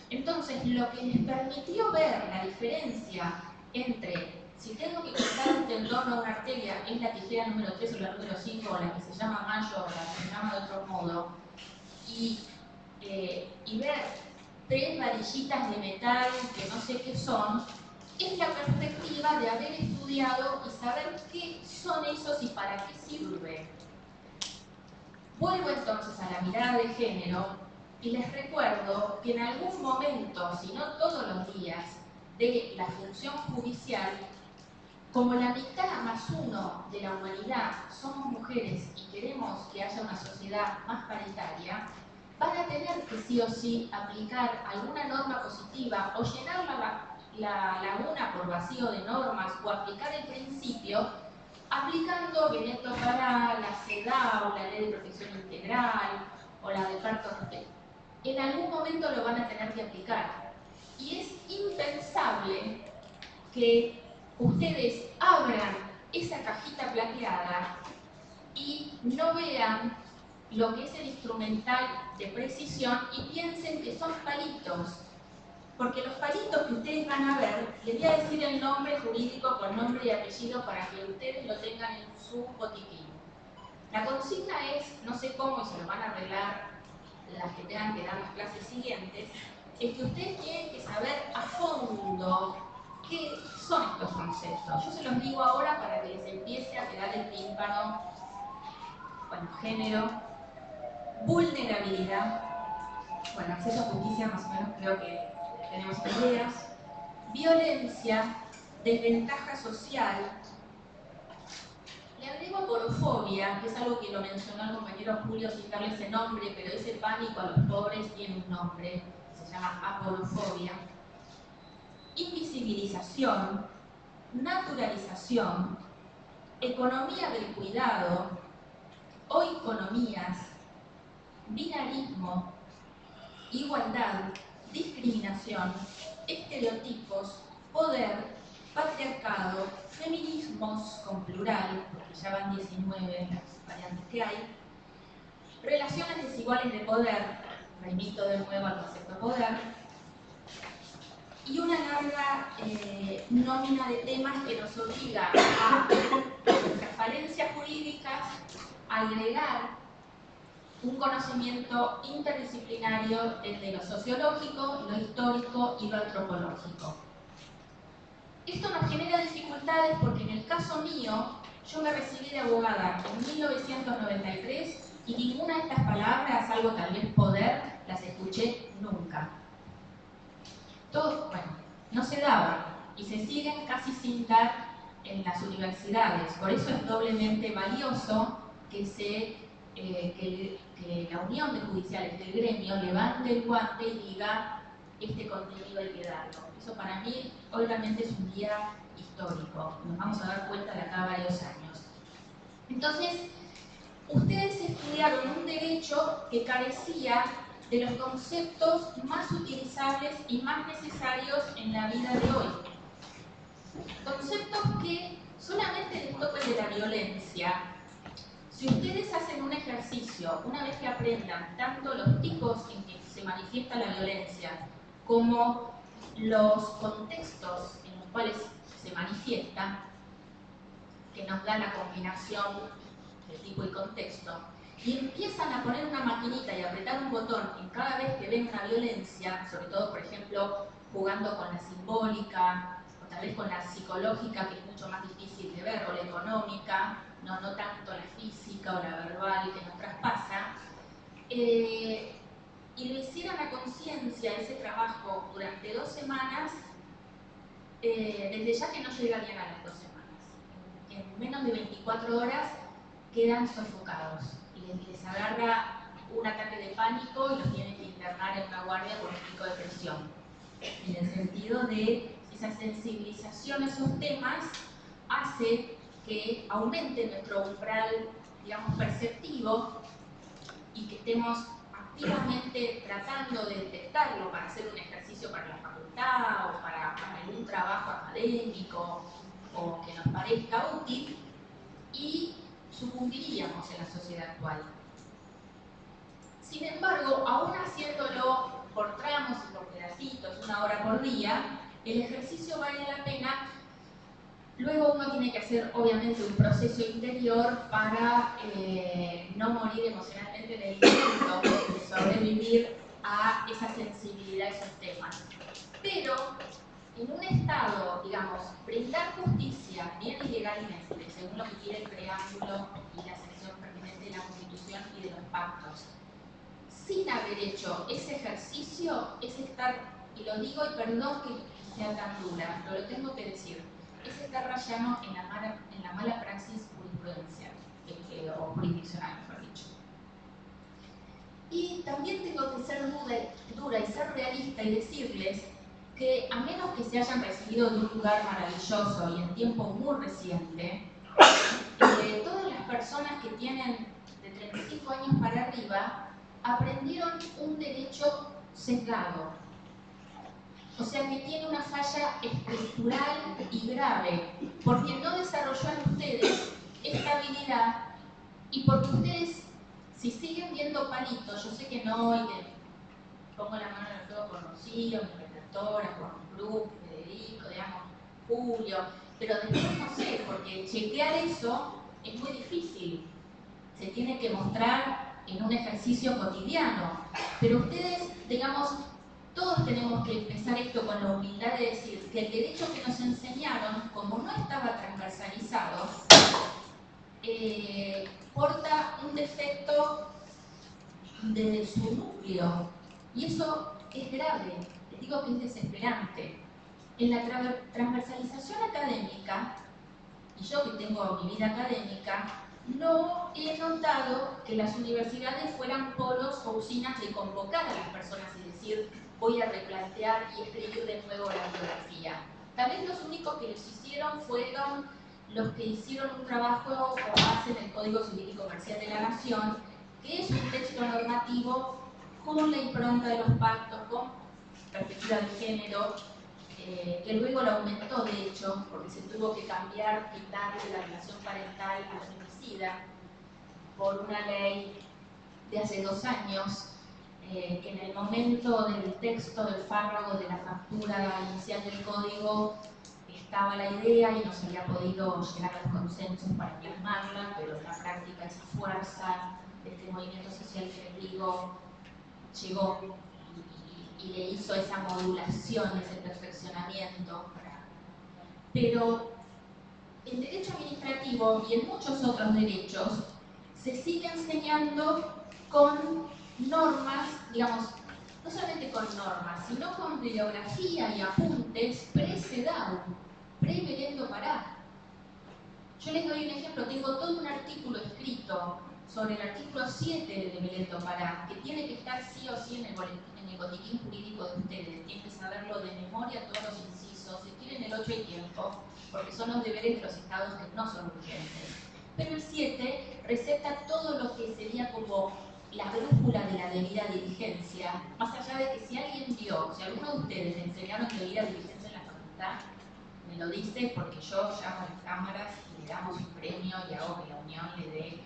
Entonces, lo que les permitió ver la diferencia entre si tengo que cortar un tendón o una arteria, es la tijera número 3 o la número 5, o la que se llama mayo o la que se llama de otro modo, y ver 3 varillitas de metal que no sé qué son, es la perspectiva de haber estudiado y saber qué son esos y para qué sirve. Vuelvo entonces a la mirada de género y les recuerdo que en algún momento, si no todos los días, de la función judicial, como la mitad más 1 de la humanidad somos mujeres y queremos que haya una sociedad más paritaria, van a tener que sí o sí aplicar alguna norma positiva o llenar la laguna por vacío de normas o aplicar el principio aplicando Benedetto Pará, la CEDAW, la Ley de Protección Integral o la de parto. En algún momento lo van a tener que aplicar. Y es impensable que ustedes abran esa cajita plateada y no vean lo que es el instrumental de precisión y piensen que son palitos. Porque los palitos que ustedes van a ver, les voy a decir el nombre jurídico con nombre y apellido para que ustedes lo tengan en su botiquín. La consigna es, no sé cómo y se lo van a arreglar las que tengan que dar las clases siguientes, es que ustedes tienen que saber a fondo qué son estos conceptos. Yo se los digo ahora para que les empiece a quedar el tímpano. Bueno, género, vulnerabilidad, bueno, acceso a justicia más o menos creo que tenemos ideas, violencia, desventaja social, le agrego aporofobia, que es algo que lo mencionó el compañero Julio sin darle ese nombre, pero ese pánico a los pobres tiene un nombre, se llama aporofobia, invisibilización, naturalización, economía del cuidado, oikonomías, binarismo, igualdad, discriminación, estereotipos, poder, patriarcado, feminismos con plural, porque ya van 19 las variantes que hay, relaciones desiguales de poder, remito de nuevo al concepto poder, y una larga nómina de temas que nos obliga a nuestras falencias jurídicas a agregar un conocimiento interdisciplinario desde lo sociológico, lo histórico y lo antropológico. Esto nos genera dificultades porque en el caso mío, yo me recibí de abogada en 1993 y ninguna de estas palabras, salvo tal vez poder, las escuché nunca. Todo, bueno, no se daba y se siguen casi sin dar en las universidades. Por eso es doblemente valioso que la unión de judiciales del gremio levante el guante y diga este contenido hay que darlo. Eso para mí obviamente es un día histórico, nos vamos a dar cuenta de acá a varios años. Entonces, ustedes estudiaron un derecho que carecía de los conceptos más utilizables y más necesarios en la vida de hoy. Conceptos que solamente les tocan de la violencia. Si Si ustedes hacen un ejercicio, una vez que aprendan tanto los tipos en que se manifiesta la violencia como los contextos en los cuales se manifiesta, que nos da la combinación de tipo y contexto, y empiezan a poner una maquinita y apretar un botón en cada vez que ven una violencia, sobre todo, por ejemplo, jugando con la simbólica, o tal vez con la psicológica, que es mucho más difícil de ver, o la económica, no tanto la física o la verbal que nos traspasa, y lo hicieran a conciencia ese trabajo durante 2 semanas, desde ya que no llegarían a las 2 semanas. En menos de 24 horas quedan sofocados y les agarra un ataque de pánico y los tienen que internar en una guardia por un pico de presión. En el sentido de esa sensibilización a esos temas hace que aumente nuestro umbral, digamos, perceptivo y que estemos activamente tratando de detectarlo para hacer un ejercicio para la facultad o para algún trabajo académico o que nos parezca útil, y sucumbiríamos en la sociedad actual. Sin embargo, aún haciéndolo por tramos y por pedacitos, 1 hora por día, el ejercicio vale la pena. Luego uno tiene que hacer, obviamente, un proceso interior para no morir emocionalmente en el intento de sobrevivir a esa sensibilidad a esos temas. Pero, en un estado, digamos, brindar justicia bien y legalmente, según lo que quiere el preámbulo y la sección pertinente de la Constitución y de los pactos, sin haber hecho ese ejercicio, es estar, y lo digo y perdón que sea tan dura, pero lo tengo que decir, es estar rayando en la mala praxis jurisprudencial, o jurisdiccional, mejor dicho. Y también tengo que ser dura y ser realista y decirles que a menos que se hayan recibido de un lugar maravilloso y en tiempo muy reciente, todas las personas que tienen de 35 años para arriba aprendieron un derecho sesgado. O sea que tiene una falla estructural y grave, porque no desarrolló en ustedes esta habilidad y porque ustedes, si siguen viendo palitos, yo sé que no, y que pongo la mano en el fuego por Rocío, mi redactora, por Cruz, Federico, digamos, Julio, pero después no sé, porque chequear eso es muy difícil. Se tiene que mostrar en un ejercicio cotidiano, pero ustedes, digamos, todos tenemos que empezar esto con la humildad de decir que el derecho que nos enseñaron, como no estaba transversalizado, porta un defecto de su núcleo, y eso es grave, les digo que es desesperante. En la transversalización académica, y yo que tengo mi vida académica, no he notado que las universidades fueran polos o usinas de convocar a las personas y decir voy a replantear y escribir de nuevo la biografía. Tal vez los únicos que los hicieron fueron los que hicieron un trabajo con base en el Código Civil y Comercial de la Nación, que es un texto normativo con la impronta de los pactos, con perspectiva de género, que luego lo aumentó, de hecho, porque se tuvo que cambiar, quitarle la relación parental al femicida por una ley de hace 2 años, que en el momento del texto del fárrago de la factura inicial del código estaba la idea y no se había podido llegar a los consensos para plasmarla, pero en la práctica esa fuerza de este movimiento social que les digo llegó y le hizo esa modulación, ese perfeccionamiento. Pero en derecho administrativo y en muchos otros derechos se sigue enseñando con normas, digamos, no solamente con normas, sino con bibliografía y apuntes pre-CEDAW, pre-Belén Pará. Yo les doy un ejemplo, tengo todo un artículo escrito sobre el artículo 7 de Belén Pará, que tiene que estar sí o sí en el boletín jurídico de ustedes, tienen que saberlo de memoria todos los incisos, si quieren el 8 hay tiempo, porque son los deberes de los estados que no son urgentes. Pero el 7 receta todo lo que sería como la brújula de la debida diligencia, más allá de que si alguien vio, si alguno de ustedes le enseñaron debida diligencia en la facultad, me lo dice porque yo llamo a las cámaras y le damos un premio y hago que la unión le dé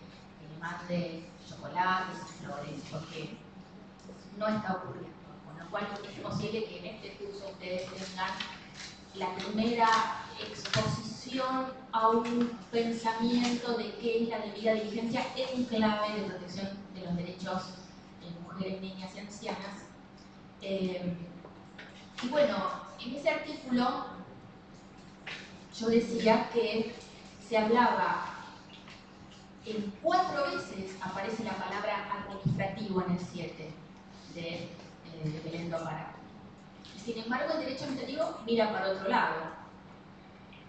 me mande chocolates y flores, porque no está ocurriendo. Con lo cual es posible que en este curso ustedes tengan la primera exposición a un pensamiento de qué es la debida diligencia en clave de protección de los derechos de mujeres, niñas y ancianas. Y bueno, en ese artículo yo decía que se hablaba, en 4 veces aparece la palabra administrativo en el 7 de Belén do Pará. Sin embargo, el derecho administrativo mira para otro lado.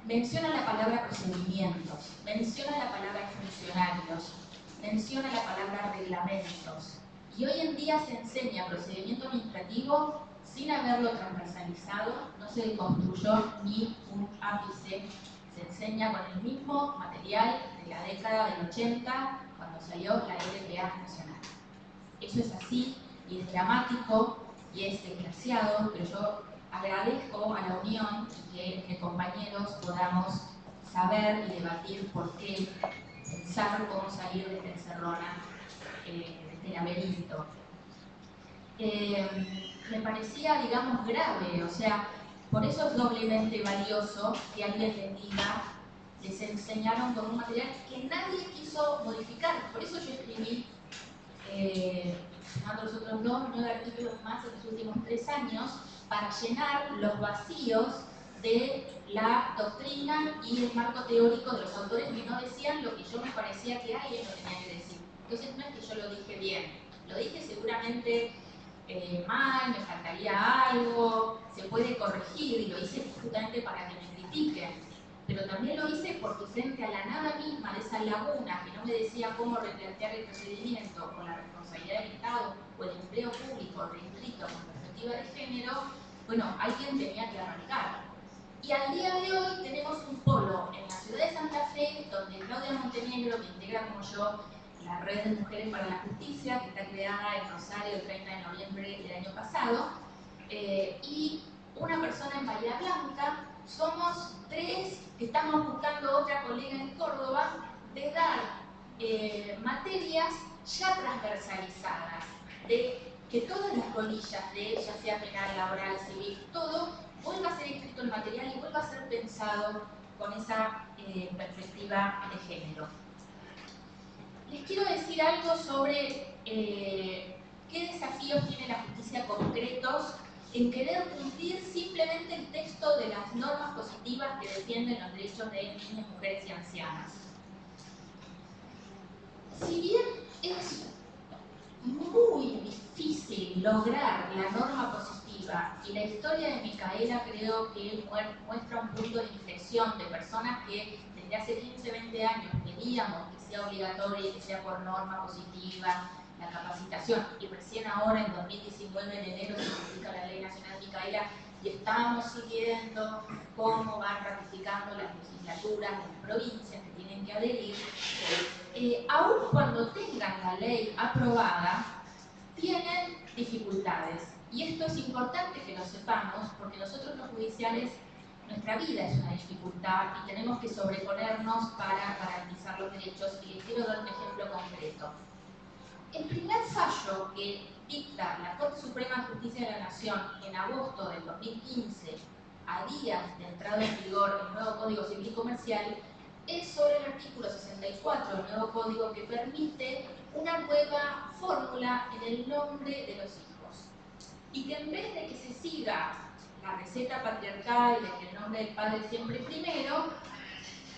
Menciona la palabra procedimientos, menciona la palabra funcionarios, menciona la palabra reglamentos. Y hoy en día se enseña procedimiento administrativo sin haberlo transversalizado, no se construyó ni un ápice. Se enseña con el mismo material de la década del 80, cuando salió la LPA nacional. Eso es así y es dramático y es desgraciado, pero yo agradezco a la unión y que entre compañeros podamos saber y debatir por qué, pensar cómo salir de esta encerrona, de este laberinto. Me parecía, digamos, grave, o sea, por eso es doblemente valioso que alguien les diga, les enseñaron con un material que nadie quiso modificar. Por eso yo escribí, sumando los otros 9 artículos más en los últimos 3 años, para llenar los vacíos de la doctrina y el marco teórico de los autores que no decían lo que yo me parecía que alguien lo tenía que decir. Entonces no es que yo lo dije bien, lo dije seguramente mal, me faltaría algo, se puede corregir y lo hice justamente para que me critiquen. Pero también lo hice porque frente a la nada misma de esa laguna que no me decía cómo replantear el procedimiento con la responsabilidad del Estado o el empleo público restricto con perspectiva de género, bueno, alguien tenía que arrancar. Y al día de hoy tenemos un polo en la ciudad de Santa Fe, donde Claudia Montenegro, que integra como yo la Red de Mujeres para la Justicia, que está creada en Rosario el 30 de noviembre del año pasado, y una persona en Bahía Blanca. Somos 3 que estamos buscando otra colega en Córdoba de dar materias ya transversalizadas, de que todas las colillas de ya sea penal, laboral, civil, todo vuelva a ser escrito el material y vuelva a ser pensado con esa perspectiva de género. Les quiero decir algo sobre qué desafíos tiene la justicia concretos en querer cumplir simplemente el texto de las normas positivas que defienden los derechos de niñas, mujeres y ancianas. Si bien es muy difícil lograr la norma positiva, y la historia de Micaela creo que muestra un punto de inflexión de personas que desde hace 15, 20 años pedíamos que sea obligatoria y que sea por norma positiva la capacitación, y recién ahora en 2019 en enero se publica la Ley Nacional Micaela y estamos siguiendo cómo van ratificando las legislaturas de las provincias que tienen que adherir. Aun cuando tengan la ley aprobada, tienen dificultades. Y esto es importante que lo sepamos, porque nosotros los judiciales, nuestra vida es una dificultad y tenemos que sobreponernos para garantizar los derechos. Y les quiero dar un ejemplo concreto. El primer fallo que dicta la Corte Suprema de Justicia de la Nación en agosto del 2015, a días de entrada en vigor del nuevo Código Civil y Comercial, es sobre el artículo 64 del nuevo Código, que permite una nueva fórmula en el nombre de los hijos. Y que en vez de que se siga la receta patriarcal de que el nombre del padre siempre primero,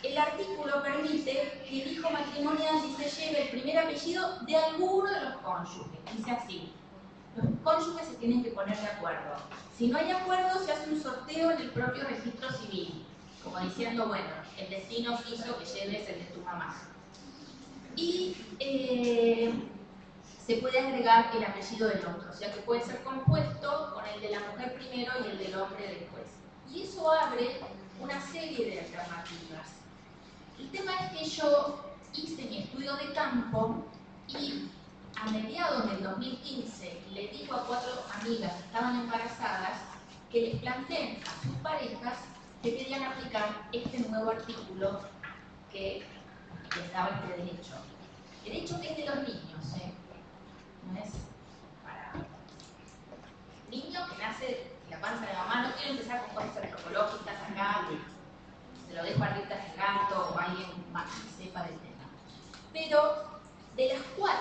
el artículo permite que el hijo matrimonial se lleve el primer apellido de alguno de los cónyuges. Dice así: los cónyuges se tienen que poner de acuerdo. Si no hay acuerdo, se hace un sorteo en el propio registro civil, como diciendo, bueno, el destino quiso que lleves el de tu mamá. Y se puede agregar el apellido del otro, o sea que puede ser compuesto con el de la mujer primero y el del hombre después. Y eso abre una serie de alternativas. El tema es que yo hice mi estudio de campo y a mediados del 2015 le digo a 4 amigas que estaban embarazadas que les planteen a sus parejas que querían aplicar este nuevo artículo que les daba este derecho. Derecho que es de los niños, no es para niño que nace de la panza de la mamá. No quiero empezar con cosas antropológicas acá, se lo dejo a Rita Gato o a alguien más que sepa del tema. Pero de las 4,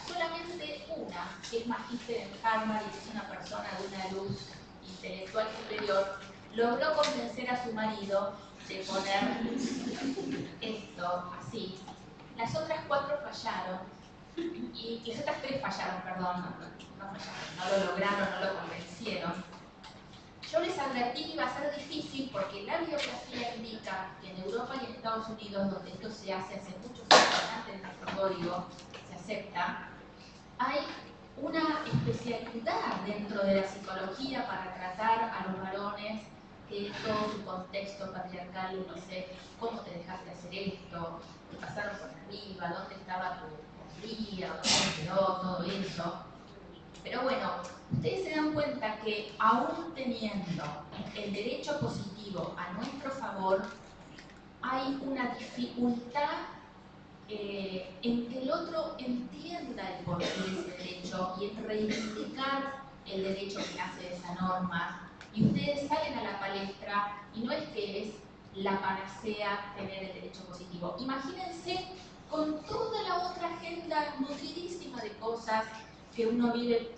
solamente una, que es magíster en Harvard y es una persona de una luz intelectual superior, logró convencer a su marido de poner esto así. Las otras 4 fallaron, y las otras 3 fallaron, perdón, no fallaron, no lo lograron, no lo convencieron. Yo les advertí que iba a ser difícil porque la biografía indica que en Europa y en Estados Unidos, donde esto se hace muchos años antes de nuestro código, se acepta, hay una especialidad dentro de la psicología para tratar a los varones que todo su contexto patriarcal, no sé, cómo te dejaste hacer esto, te pasaron por arriba, dónde estaba tu hombría, dónde quedó todo eso. Pero bueno, ustedes se dan cuenta que aún teniendo el derecho positivo a nuestro favor, hay una dificultad en que el otro entienda el porqué de ese derecho y en reivindicar el derecho que nace de esa norma. Y ustedes salen a la palestra y no es que es la panacea tener el derecho positivo. Imagínense con toda la otra agenda nutridísima de cosas que uno vive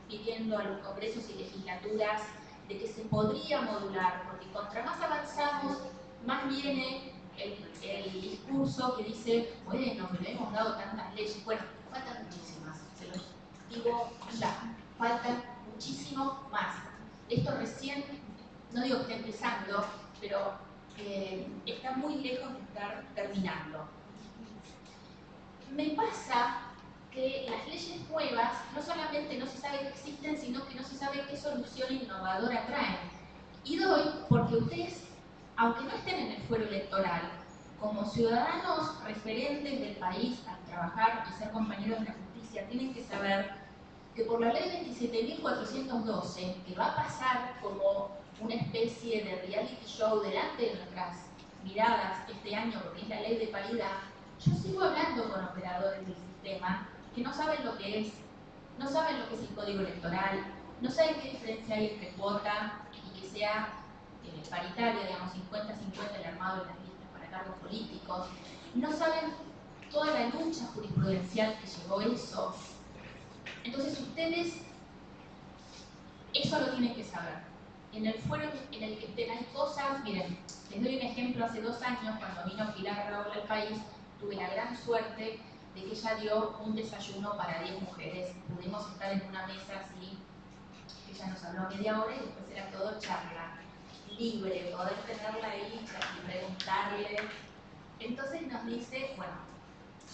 pidiendo a los congresos y legislaturas de que se podría modular, porque contra más avanzamos, más viene el discurso que dice, bueno, pero hemos dado tantas leyes. Bueno, faltan muchísimas, se los digo ya, faltan muchísimo más. Esto recién, no digo que esté empezando, pero está muy lejos de estar terminando. Me pasa que las leyes nuevas no solamente no se sabe que existen, sino que no se sabe qué solución innovadora traen. Y doy porque ustedes, aunque no estén en el fuero electoral, como ciudadanos referentes del país al trabajar y ser compañeros de la justicia, tienen que saber que por la ley 27.412, que va a pasar como una especie de reality show delante de nuestras miradas este año, porque es la ley de paridad, yo sigo hablando con operadores del sistema que no saben lo que es, no saben lo que es el código electoral, no saben qué diferencia hay entre cuota y que sea paritaria, digamos 50-50 el armado de las listas para cargos políticos, no saben toda la lucha jurisprudencial que llevó eso. Entonces ustedes eso lo tienen que saber. En el fuero en el que estén hay cosas, miren, les doy un ejemplo, hace 2 años cuando vino Pilar Raúl al país, tuve la gran suerte de que ella dio un desayuno para 10 mujeres. Pudimos estar en una mesa así, ella nos habló media hora y después era todo charla, libre, poder tenerla ahí y preguntarle. Entonces nos dice, bueno,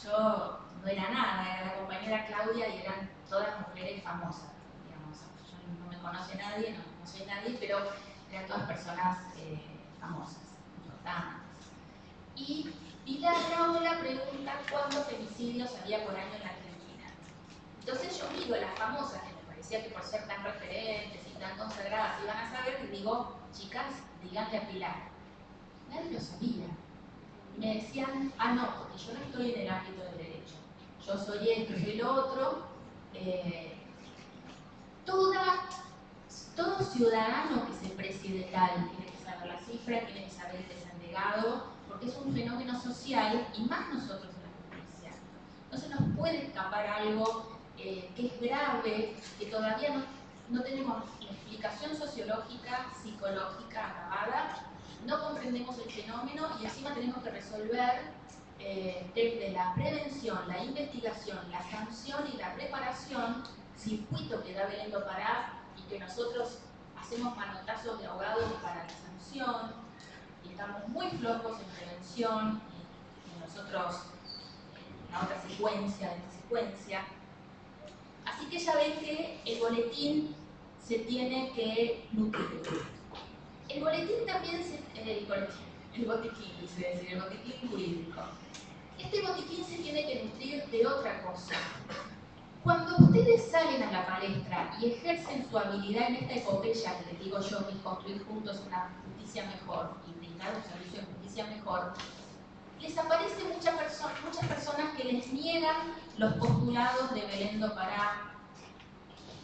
yo no era nada, era la compañera Claudia y eran todas mujeres famosas, digamos. Yo no me conoce nadie, no soy nadie, pero eran todas personas famosas, importantes. Y Pilar Raola pregunta cuántos femicidios había por año en la Argentina. Entonces yo miro a las famosas, que me parecía que por ser tan referentes y tan consagradas iban a saber, y digo, chicas, díganle a Pilar. Nadie lo sabía. Y me decían, no, porque yo no estoy en el ámbito del derecho. Yo soy esto, soy lo otro. Todo ciudadano que se precie de tal tiene que saber la cifra, tiene que saber el desendegado, porque es un fenómeno social y más nosotros en la justicia. No se nos puede escapar algo que es grave, que todavía no tenemos la explicación sociológica, psicológica acabada, no comprendemos el fenómeno y encima tenemos que resolver desde la prevención, la investigación, la sanción y la reparación, circuito que da Belén do Pará y que nosotros hacemos manotazos de ahogados para la sanción y estamos muy flojos en prevención y nosotros en la otra secuencia de esta secuencia. Así que ya ven que el boletín se tiene que nutrir. El boletín también el botiquín jurídico. Este botiquín se tiene que nutrir de otra cosa. Cuando ustedes salen a la palestra y ejercen su habilidad en esta epopeya que les digo yo, que es construir juntos una justicia mejor y brindar un servicio de justicia mejor, les aparecen muchas personas que les niegan los postulados de Belén do Pará,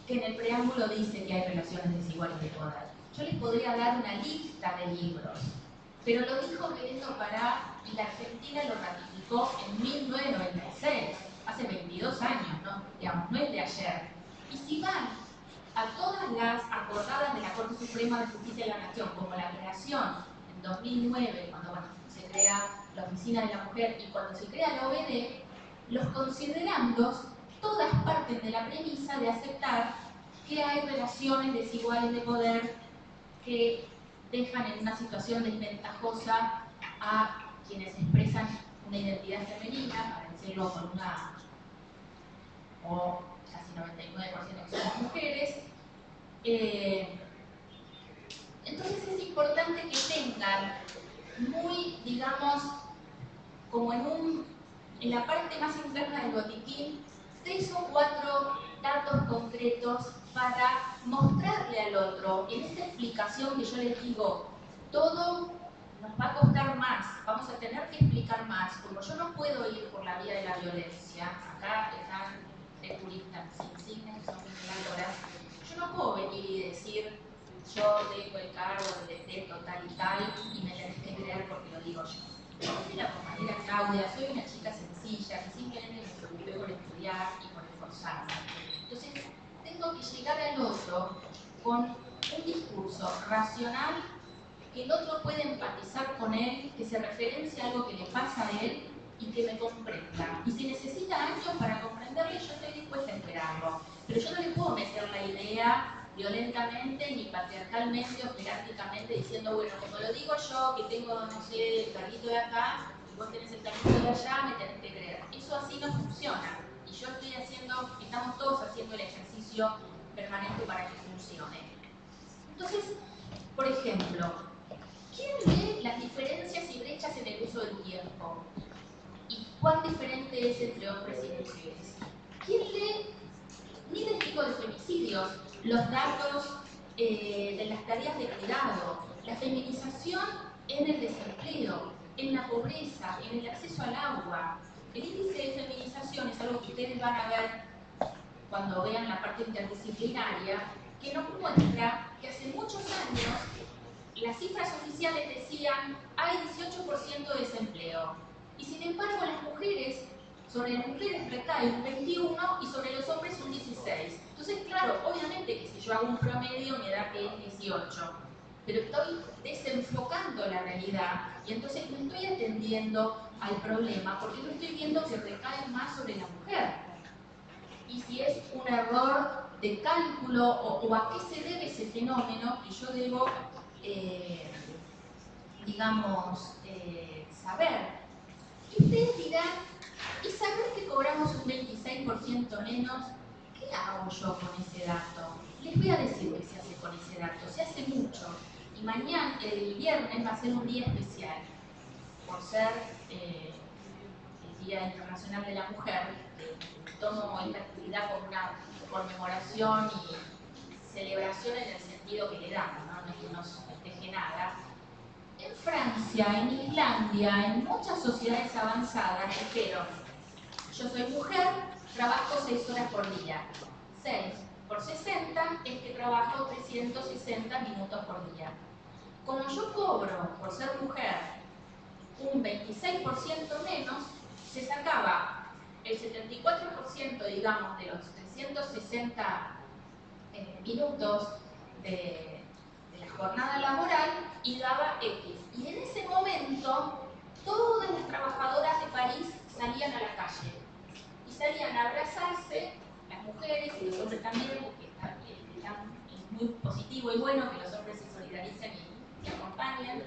que en el preámbulo dice que hay relaciones desiguales de poder. Yo les podría dar una lista de libros, pero lo dijo Belén do Pará y la Argentina lo ratificó en 1996, hace 22 años, ¿no? Digamos, no es de ayer. Y si van a todas las acordadas de la Corte Suprema de Justicia de la Nación, como la creación en 2009, cuando se crea la Oficina de la Mujer y cuando se crea la OED, los considerandos todas parten de la premisa de aceptar que hay relaciones desiguales de poder que dejan en una situación desventajosa a quienes expresan una identidad femenina, para decirlo con una, o casi 99% que somos mujeres. Entonces es importante que tengan muy, digamos, como en la parte más interna del botiquín, 3 o 4 datos concretos para mostrarle al otro, en esta explicación que yo les digo, todo nos va a costar más, vamos a tener que explicar más, como yo no puedo ir por la vía de la violencia, acá están tres juristas insignes que son mediadoras, yo no puedo venir y decir, yo tengo el cargo de total y tal, y me tenés que creer porque lo digo yo. Yo soy la compañera Claudia, soy una chica sencilla que simplemente me preocupé por estudiar y por esforzarme. Entonces, tengo que llegar al otro con un discurso racional, que el otro pueda empatizar con él, que se referencia a algo que le pasa a él y que me comprenda. Y si necesita años para comprenderle, yo estoy dispuesta a esperarlo. Pero yo no le puedo meter la idea violentamente ni patriarcalmente o jerárquicamente diciendo, bueno, como lo digo yo, que tengo, no sé, el carrito de acá, y vos tenés el carrito de allá, me tenés que creer. Eso así no funciona. Y yo estoy haciendo, estamos todos haciendo el ejercicio permanente para que funcione. Entonces, por ejemplo, ¿quién ve las diferencias y brechas en el uso del tiempo? ¿Y cuán diferente es entre hombres y mujeres? ¿Quién lee ni les digo de femicidios, los datos de las tareas de cuidado, la feminización en el desempleo, en la pobreza, en el acceso al agua? El índice de feminización es algo que ustedes van a ver cuando vean la parte interdisciplinaria, que nos muestra que hace muchos años las cifras oficiales decían hay 18% de desempleo. Y sin embargo sobre las mujeres recae un 21 y sobre los hombres un 16. Entonces, claro, obviamente que si yo hago un promedio me da que es 18. Pero estoy desenfocando la realidad y entonces no estoy atendiendo al problema porque no estoy viendo que recae más sobre la mujer. Y si es un error de cálculo o a qué se debe ese fenómeno que yo debo, saber. Y ustedes dirán, y saber que cobramos un 26% menos, ¿qué hago yo con ese dato? Les voy a decir qué se hace con ese dato, se hace mucho. Y mañana, el viernes, va a ser un día especial, por ser el Día Internacional de la Mujer. Tomo esta actividad como una conmemoración y celebración en el sentido que le damos, ¿no? No es que nos festeje nada. En Francia, en Islandia, en muchas sociedades avanzadas, dijeron, yo soy mujer, trabajo 6 horas por día. 6 por 60 es que trabajo 360 minutos por día. Como yo cobro, por ser mujer, un 26% menos, se sacaba el 74%, digamos, de los 360 minutos de la jornada laboral y daba X. Y en ese momento, todas las trabajadoras de París salían a la calle. Y salían a abrazarse, las mujeres y los hombres también, porque es muy positivo y bueno que los hombres se solidaricen y acompañen.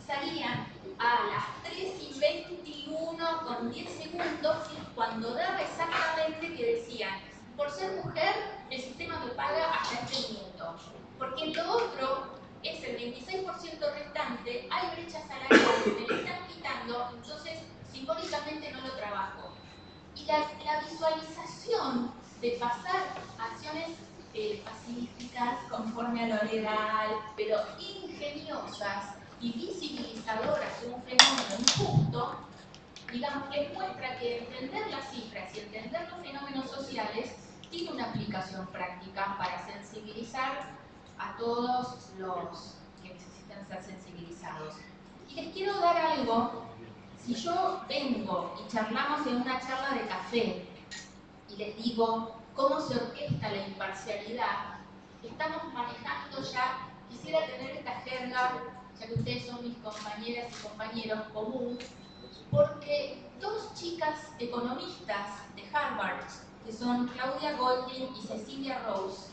Salían a las 3:21 con 10 segundos, cuando daba exactamente que decían, por ser mujer, el sistema me paga hasta este minuto. Porque en lo otro es el 26% restante, hay brechas salariales, me lo están quitando, entonces simbólicamente no lo trabajo. Y la visualización de pasar acciones pacíficas, conforme a lo legal, pero ingeniosas, y visibilizadoras de un fenómeno injusto, digamos, les muestra que entender las cifras y entender los fenómenos sociales tiene una aplicación práctica para sensibilizar a todos los que necesitan ser sensibilizados. Y les quiero dar algo. Si yo vengo y charlamos en una charla de café y les digo cómo se orquesta la imparcialidad, estamos manejando ya, quisiera tener esta jerga, ya que ustedes son mis compañeras y compañeros común, porque dos chicas economistas de Harvard, que son Claudia Goldin y Cecilia Rose,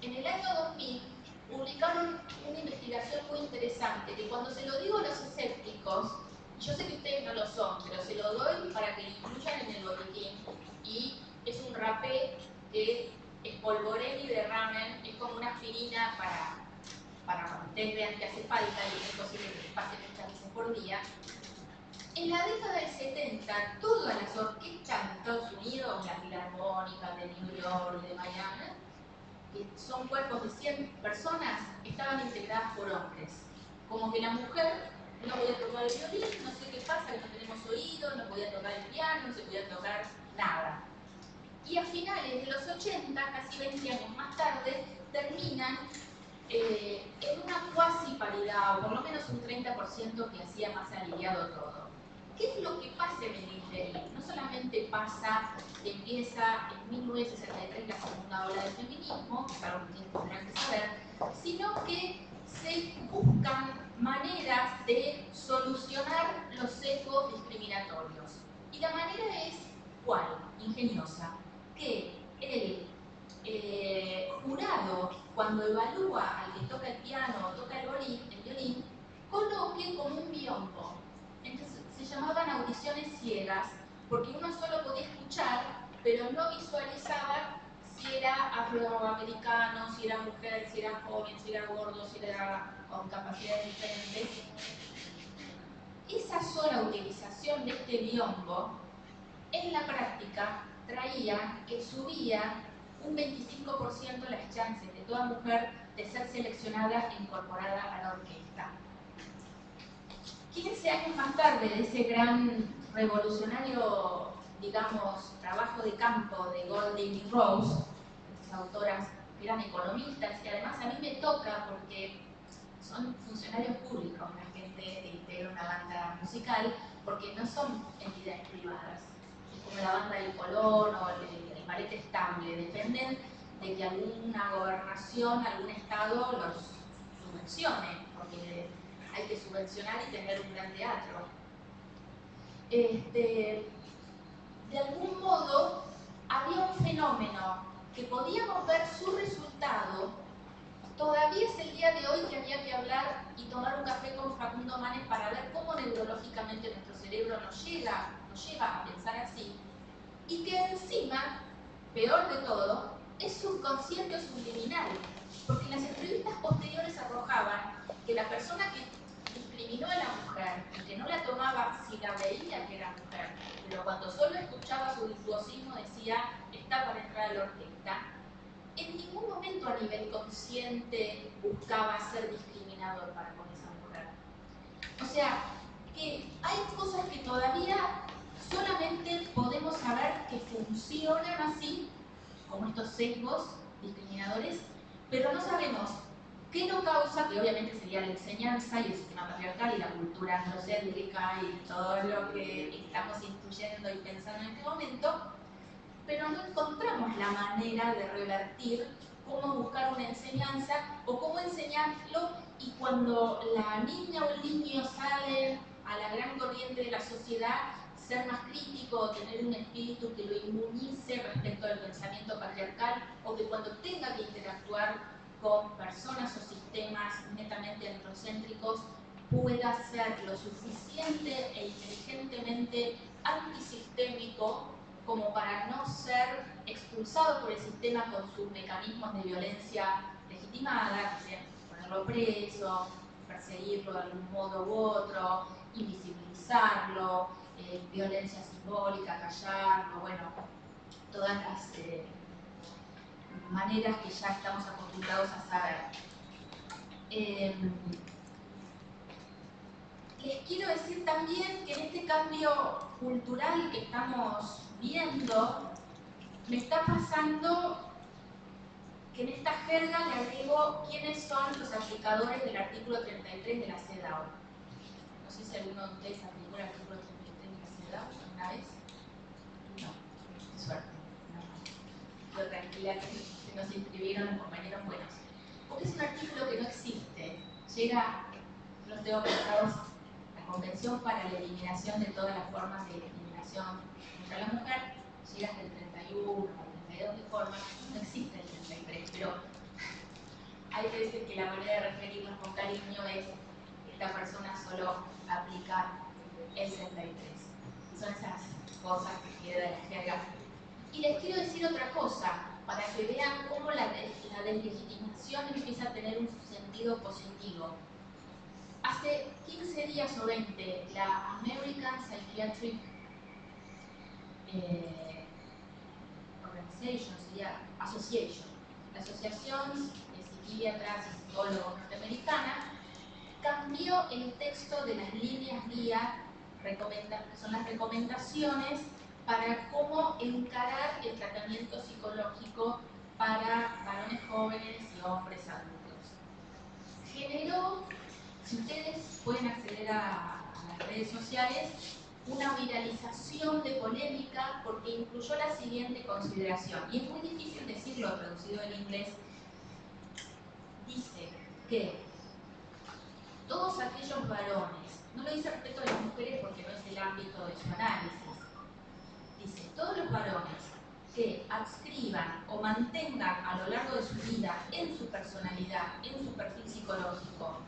en el año 2000 publicaron una investigación muy interesante, que cuando se lo digo a los escépticos, yo sé que ustedes no lo son, pero se lo doy para que lo incluyan en el boletín, y es un rapé que espolvoren y derramen, es como una aspirina para que ustedes vean que hace falta y es posible que les pase muchas veces por día. En la década del 70, todas las orquestas de Estados Unidos, la Filarmónica de New York y de Miami, que son cuerpos de 100 personas, estaban integradas por hombres. Como que la mujer no podía tocar el violín, no sé qué pasa, que no tenemos oído, no podía tocar el piano, no se podía tocar nada. Y a finales de los 80, casi 20 años más tarde, terminan en una cuasi paridad, o por lo menos un 30% que hacía más aliviado todo. ¿Qué es lo que pasa en el interín? No solamente pasa que empieza en 1963 la segunda ola del feminismo, que es algo que tendrán que saber, sino que se buscan maneras de solucionar los sesgos discriminatorios. Y la manera es, ¿cuál? Ingeniosa. Que el jurado, cuando evalúa al que toca el piano o toca el violín, coloque como un biombo. Entonces se llamaban audiciones ciegas, porque uno solo podía escuchar, pero no visualizaba si era afroamericano, si era mujer, si era joven, si era gordo, si era con capacidades diferentes. Esa sola utilización de este biombo, en la práctica, traía que subía un 25% las chances de toda mujer de ser seleccionada e incorporada a la orquesta. 15 años más tarde de ese gran revolucionario, digamos, trabajo de campo de Goldin y Rose, estas autoras que eran economistas, y además a mí me toca porque son funcionarios públicos la gente que integra una banda musical, porque no son entidades privadas, es como la banda del Colón o el ballet estable, dependen de que alguna gobernación, algún estado los subvencione, porque hay que subvencionar y tener un gran teatro. De algún modo, había un fenómeno que podíamos ver su resultado. Todavía es el día de hoy que había que hablar y tomar un café con Facundo Manes para ver cómo neurológicamente nuestro cerebro nos lleva a pensar así. Y que encima, peor de todo, es subconsciente o subliminal. Porque las entrevistas posteriores arrojaban que la persona que discriminó a la mujer y que no la tomaba si la veía que era mujer, pero cuando solo escuchaba su virtuosismo decía, está para entrar a la orquesta, en ningún momento a nivel consciente buscaba ser discriminador para con esa mujer. O sea, que hay cosas que todavía solamente podemos saber que funcionan así, como estos sesgos discriminadores, pero no sabemos qué lo causa, que obviamente sería la enseñanza y el sistema patriarcal y la cultura androcéntrica y todo lo que estamos instruyendo y pensando en este momento, pero no encontramos la manera de revertir cómo buscar una enseñanza o cómo enseñarlo, y cuando la niña o el niño salen a la gran corriente de la sociedad, ser más crítico, tener un espíritu que lo inmunice respecto al pensamiento patriarcal, o que cuando tenga que interactuar con personas o sistemas netamente androcéntricos pueda ser lo suficiente e inteligentemente antisistémico como para no ser expulsado por el sistema con sus mecanismos de violencia legitimada, que sea ponerlo preso, perseguirlo de algún modo u otro, invisibilizarlo, violencia simbólica, callarlo, bueno, todas las maneras que ya estamos acostumbrados a saber. quiero decir también que en este cambio cultural que estamos viendo, me está pasando que en esta jerga le agrego quiénes son los aplicadores del artículo 33 de la CEDAW. No sé si alguno de ustedes aplicó el artículo 33 de la CEDAW alguna vez. No, qué suerte. No. Yo tranquila que nos inscribieron compañeros buenos. Porque es un artículo que no existe. Llega, los tengo pensados, la Convención para la Eliminación de todas las formas de discriminación contra la mujer, llega hasta el 31 o el 32 de forma, no existe el 33, pero hay que decir que la manera de referirnos con cariño es esta persona solo aplica el 63. Son esas cosas que queda de la jerga. Y les quiero decir otra cosa, para que vean cómo la deslegitimación empieza a tener un sentido positivo. Hace 15 días o 20, la American Psychiatric Association, la Asociación de Psiquiatras y Psicólogos Norteamericana, cambió el texto de las líneas guía, que son las recomendaciones para cómo encarar el tratamiento psicológico para varones jóvenes y hombres adultos. Generó, si ustedes pueden acceder a las redes sociales, una viralización de polémica porque incluyó la siguiente consideración, y es muy difícil decirlo traducido del inglés. Dice que todos aquellos varones, no lo dice respecto a las mujeres porque no es el ámbito de su análisis, dice, todos los varones que adscriban o mantengan a lo largo de su vida, en su personalidad, en su perfil psicológico,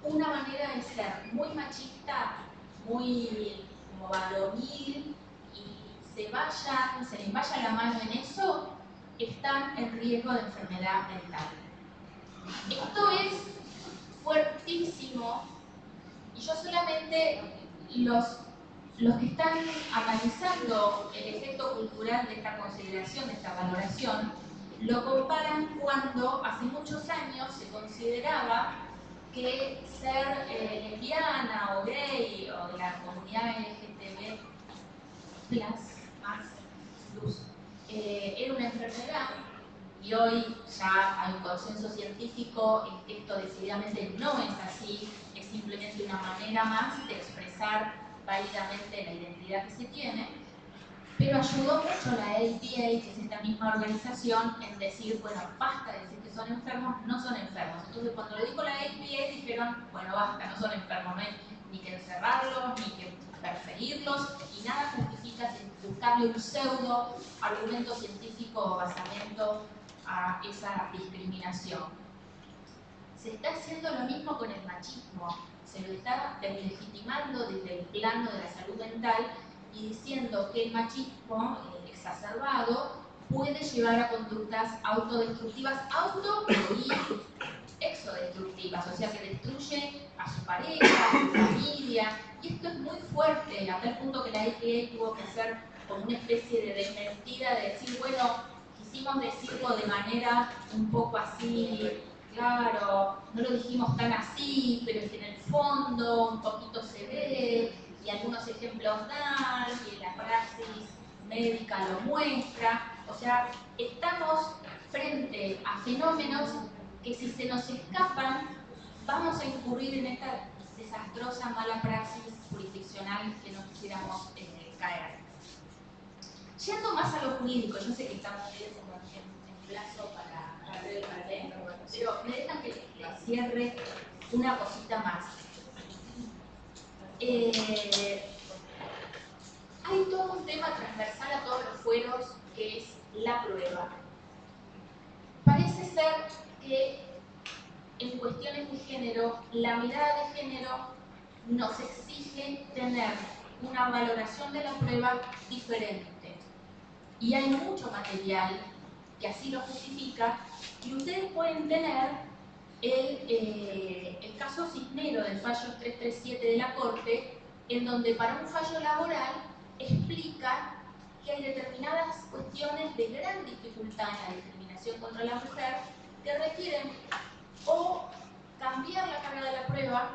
una manera de ser muy machista, muy como varonil, y se les vaya la mano en eso, están en riesgo de enfermedad mental. Esto es fuertísimo, y yo solamente los que están analizando el efecto cultural de esta consideración, de esta valoración, lo comparan cuando hace muchos años se consideraba que ser lesbiana o gay o de la comunidad LGTB era una enfermedad, y hoy ya hay un consenso científico en que esto decididamente no es así, es simplemente una manera más de expresar válidamente la identidad que se tiene, pero ayudó mucho la APA, que es esta misma organización, en decir, bueno, basta de decir que son enfermos, no son enfermos. Entonces cuando lo dijo la APA dijeron, bueno, basta, no son enfermos, no hay ni que encerrarlos, ni que perseguirlos, y nada justifica buscarle un pseudo argumento científico o basamento a esa discriminación. Se está haciendo lo mismo con el machismo, se lo está deslegitimando desde el plano de la salud mental y diciendo que el machismo exacerbado puede llevar a conductas autodestructivas, y exodestructivas, o sea que destruye a su pareja, a su familia, y esto es muy fuerte, a tal punto que la EPA tuvo que hacer como una especie de desmentida, de decir, bueno, quisimos decirlo de manera un poco así, claro, no lo dijimos tan así, pero es que en el fondo un poquito se ve, y algunos ejemplos dan, y la praxis médica lo muestra. O sea, estamos frente a fenómenos que si se nos escapan, vamos a incurrir en esta desastrosa mala praxis jurisdiccional que no quisiéramos caer. Yendo más a lo jurídico, yo sé que estamos bien como en plazo para ver el panel, pero me dejan que les cierre una cosita más. Hay todo un tema transversal a todos los fueros que es la prueba. Parece ser que en cuestiones de género, la mirada de género nos exige tener una valoración de la prueba diferente. Y hay mucho material que así lo justifica, y ustedes pueden tener el caso Cisnero del fallo 337 de la Corte, en donde para un fallo laboral explica que hay determinadas cuestiones de gran dificultad en la discriminación contra la mujer que requieren o cambiar la carga de la prueba,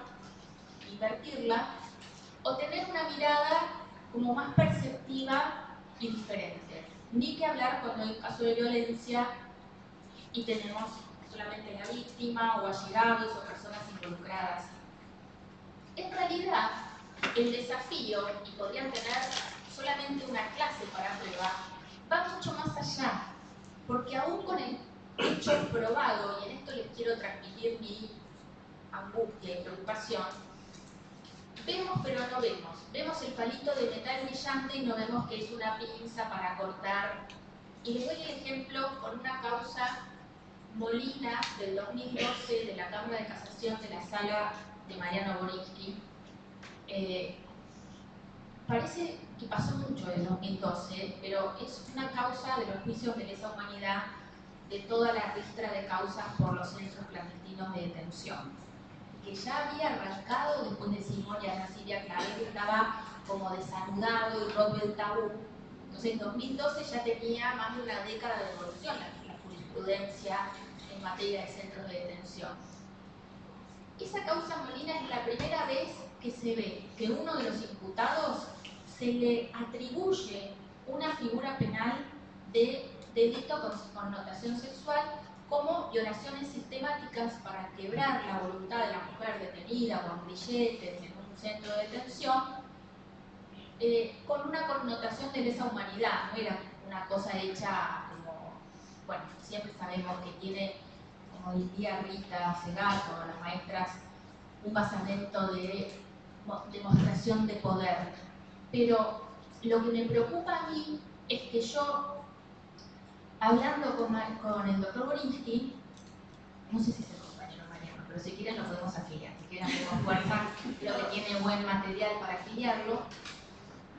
invertirla, mirada como más perceptiva y diferente. Ni que hablar cuando hay un caso de violencia y tenemos solamente la víctima o allegados o personas involucradas. En realidad, el desafío, y podrían tener solamente una clase para prueba, va mucho más allá, porque aún con el hecho probado, y en esto les quiero transmitir mi angustia y preocupación, vemos pero no vemos. Vemos el palito de metal brillante y no vemos que es una pinza para cortar. Y les doy el ejemplo con una causa Molina del 2012 de la Cámara de Casación de la Sala de Mariano Borinsky. Parece que pasó mucho en 2012, pero es una causa de los juicios de lesa humanidad de toda la ristra de causas por los centros clandestinos de detención, que ya había arrancado después de Simón y Ana Silvia Clavel, estaba como desanudado y roto el tabú. Entonces en 2012 ya tenía más de una década de evolución la jurisprudencia en materia de centros de detención. Esa causa Molina es la primera vez que se ve que uno de los imputados se le atribuye una figura penal de delito con connotación sexual como violaciones sistemáticas para quebrar la voluntad de la mujer detenida con grilletes en un centro de detención, con una connotación de lesa humanidad. No era una cosa hecha como, bueno, siempre sabemos que tiene, como diría Rita Segato, las maestras, un basamento de demostración de poder. Pero lo que me preocupa a mí es que yo, hablando con el doctor Borinsky, no sé si es el compañero Mariano, pero si quieren lo podemos afiliar, si quieren hacemos fuerza, creo que tiene buen material para afiliarlo.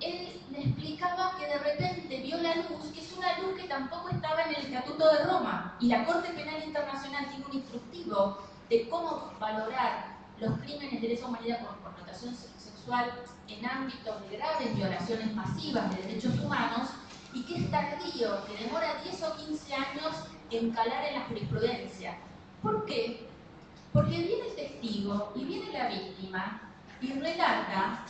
Él me explicaba que de repente vio la luz, que es una luz que tampoco estaba en el Estatuto de Roma, y la Corte Penal Internacional tiene un instructivo de cómo valorar los crímenes de lesa humanidad con connotación sexual en ámbitos de graves violaciones masivas de derechos humanos, y que es tardío, que demora 10 o 15 años en calar en la jurisprudencia. ¿Por qué? Porque viene el testigo y viene la víctima y relata,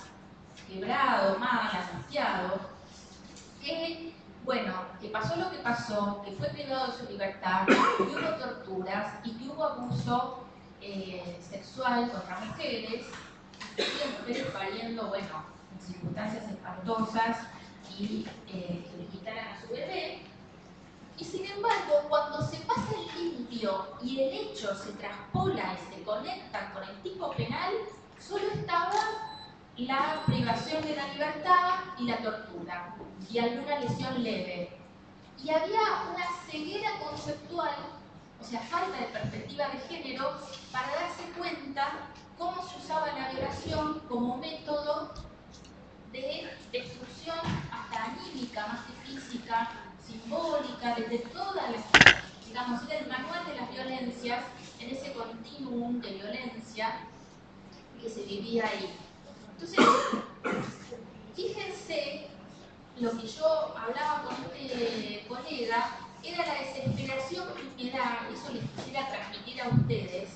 quebrado, mal, angustiado, que, bueno, que pasó lo que pasó, que fue privado de su libertad, que hubo torturas y que hubo abuso sexual contra mujeres, mujeres pariendo, bueno, en circunstancias espantosas y que le quitaran a su bebé. Y sin embargo, cuando se pasa el limpio y el hecho se traspola y se conecta con el tipo penal, solo estaba la privación de la libertad y la tortura, y alguna lesión leve. Y había una ceguera conceptual, o sea, falta de perspectiva de género, para darse cuenta cómo se usaba la violación como método de destrucción hasta anímica, más que física, simbólica, desde todas las, digamos, era el manual de las violencias en ese continuum de violencia que se vivía ahí. Entonces, fíjense, lo que yo hablaba con este colega era la desesperación que me da, eso les quisiera transmitir a ustedes,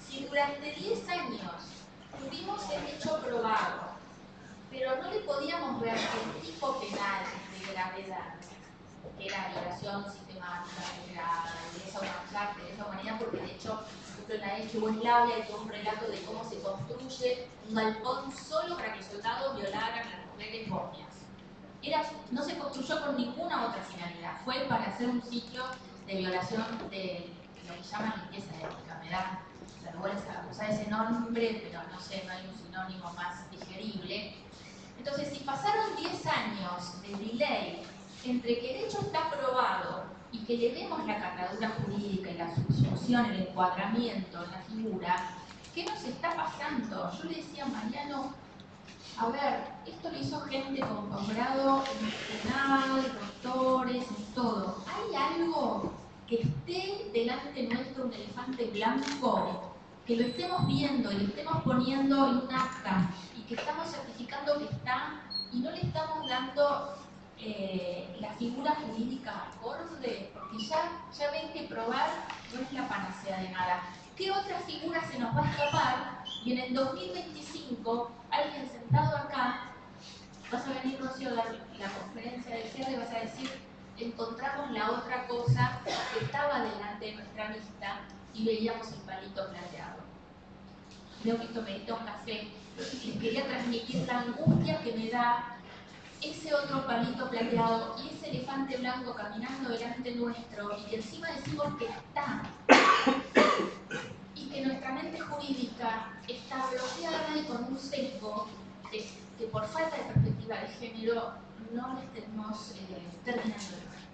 si durante 10 años tuvimos el hecho probado, pero no le podíamos ver el tipo penal de gravedad, que era violación sistemática, de esa humanidad, porque de hecho, por ejemplo, en la de Yugoslavia hay todo un relato de cómo se construye un galpón solo para que soldados violaran a las mujeres bosnias. No se construyó con ninguna otra finalidad, fue para hacer un sitio de violación de lo que llaman limpieza étnica. Me da vergüenza usar ese nombre, pero no sé, no hay un sinónimo más digerible. Entonces, si pasaron 10 años de delay entre que el hecho está probado y que le demos la catadura jurídica y la subsunción, el encuadramiento, la figura, ¿qué nos está pasando? Yo le decía a Mariano, a ver, esto lo hizo gente con posgrado en penal, doctores, en todo. ¿Hay algo que esté delante nuestro, un elefante blanco, que lo estemos viendo y lo estemos poniendo en un acta y que estamos certificando que está y no le estamos dando la figura jurídica acorde? Porque ya ven que probar no es la panacea de nada. ¿Qué otra figura se nos va a escapar? Y en el 2025, alguien sentado acá vas a venir, Rocío, a dar la conferencia de cierre y vas a decir, encontramos la otra cosa que estaba delante de nuestra vista y veíamos el palito plateado. Creo que esto merita un café. Les quería transmitir la angustia que me da ese otro palito plateado y ese elefante blanco caminando delante nuestro y que encima decimos que está y que nuestra mente jurídica está bloqueada y con un sesgo que por falta de perspectiva de género no le estemos terminando de ver.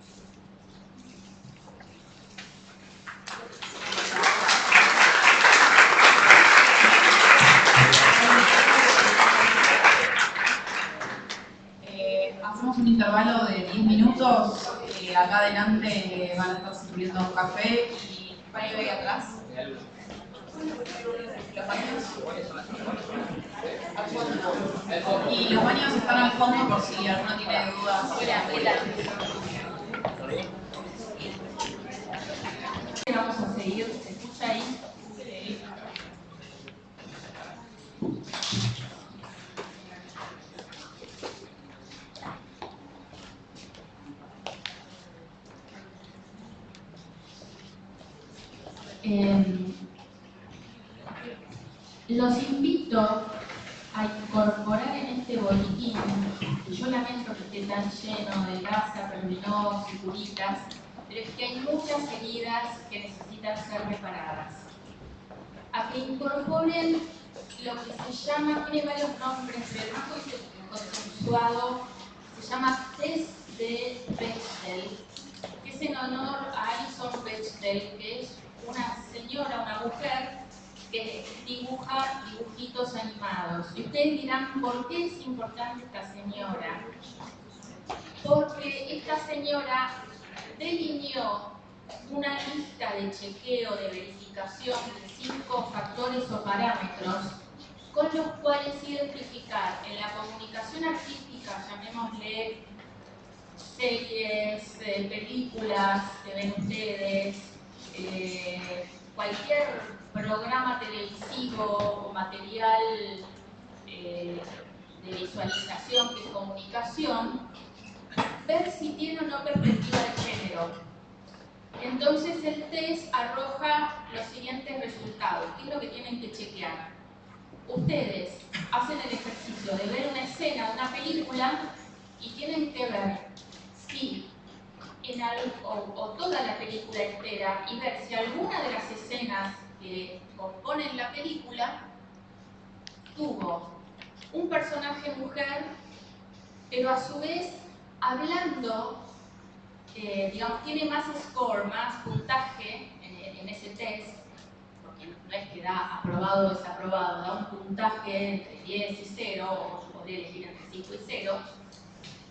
Hacemos un intervalo de 10 minutos. Acá adelante van a estar sirviendo un café y para ahí atrás. Los baños. Y los baños están al fondo por si alguno tiene dudas. Vamos a seguir, ¿se escucha ahí? Los invito a incorporar en este boletín, yo lamento que esté tan lleno de gasa, perdinos y curitas, pero es que hay muchas heridas que necesitan ser reparadas. A que incorporen lo que se llama, tiene varios nombres, pero el más consensuado se llama test de Bechdel, que es en honor a Alison Bechdel, que es una señora, una mujer que dibuja dibujitos animados. Y ustedes dirán, ¿por qué es importante esta señora? Porque esta señora delineó una lista de chequeo, de verificación de 5 factores o parámetros con los cuales identificar en la comunicación artística, llamémosle series, películas que ven ustedes, cualquier programa televisivo o material de visualización que es comunicación, ver si tiene o no perspectiva de género. Entonces el test arroja los siguientes resultados. ¿Qué es lo que tienen que chequear? Ustedes hacen el ejercicio de ver una escena de una película y tienen que ver si o toda la película entera y ver si alguna de las escenas que componen la película tuvo un personaje mujer, pero a su vez hablando, digamos, tiene más score, más puntaje en ese test, porque no es que da aprobado o desaprobado, da un puntaje entre 10 y 0, o podría elegir entre 5 y 0,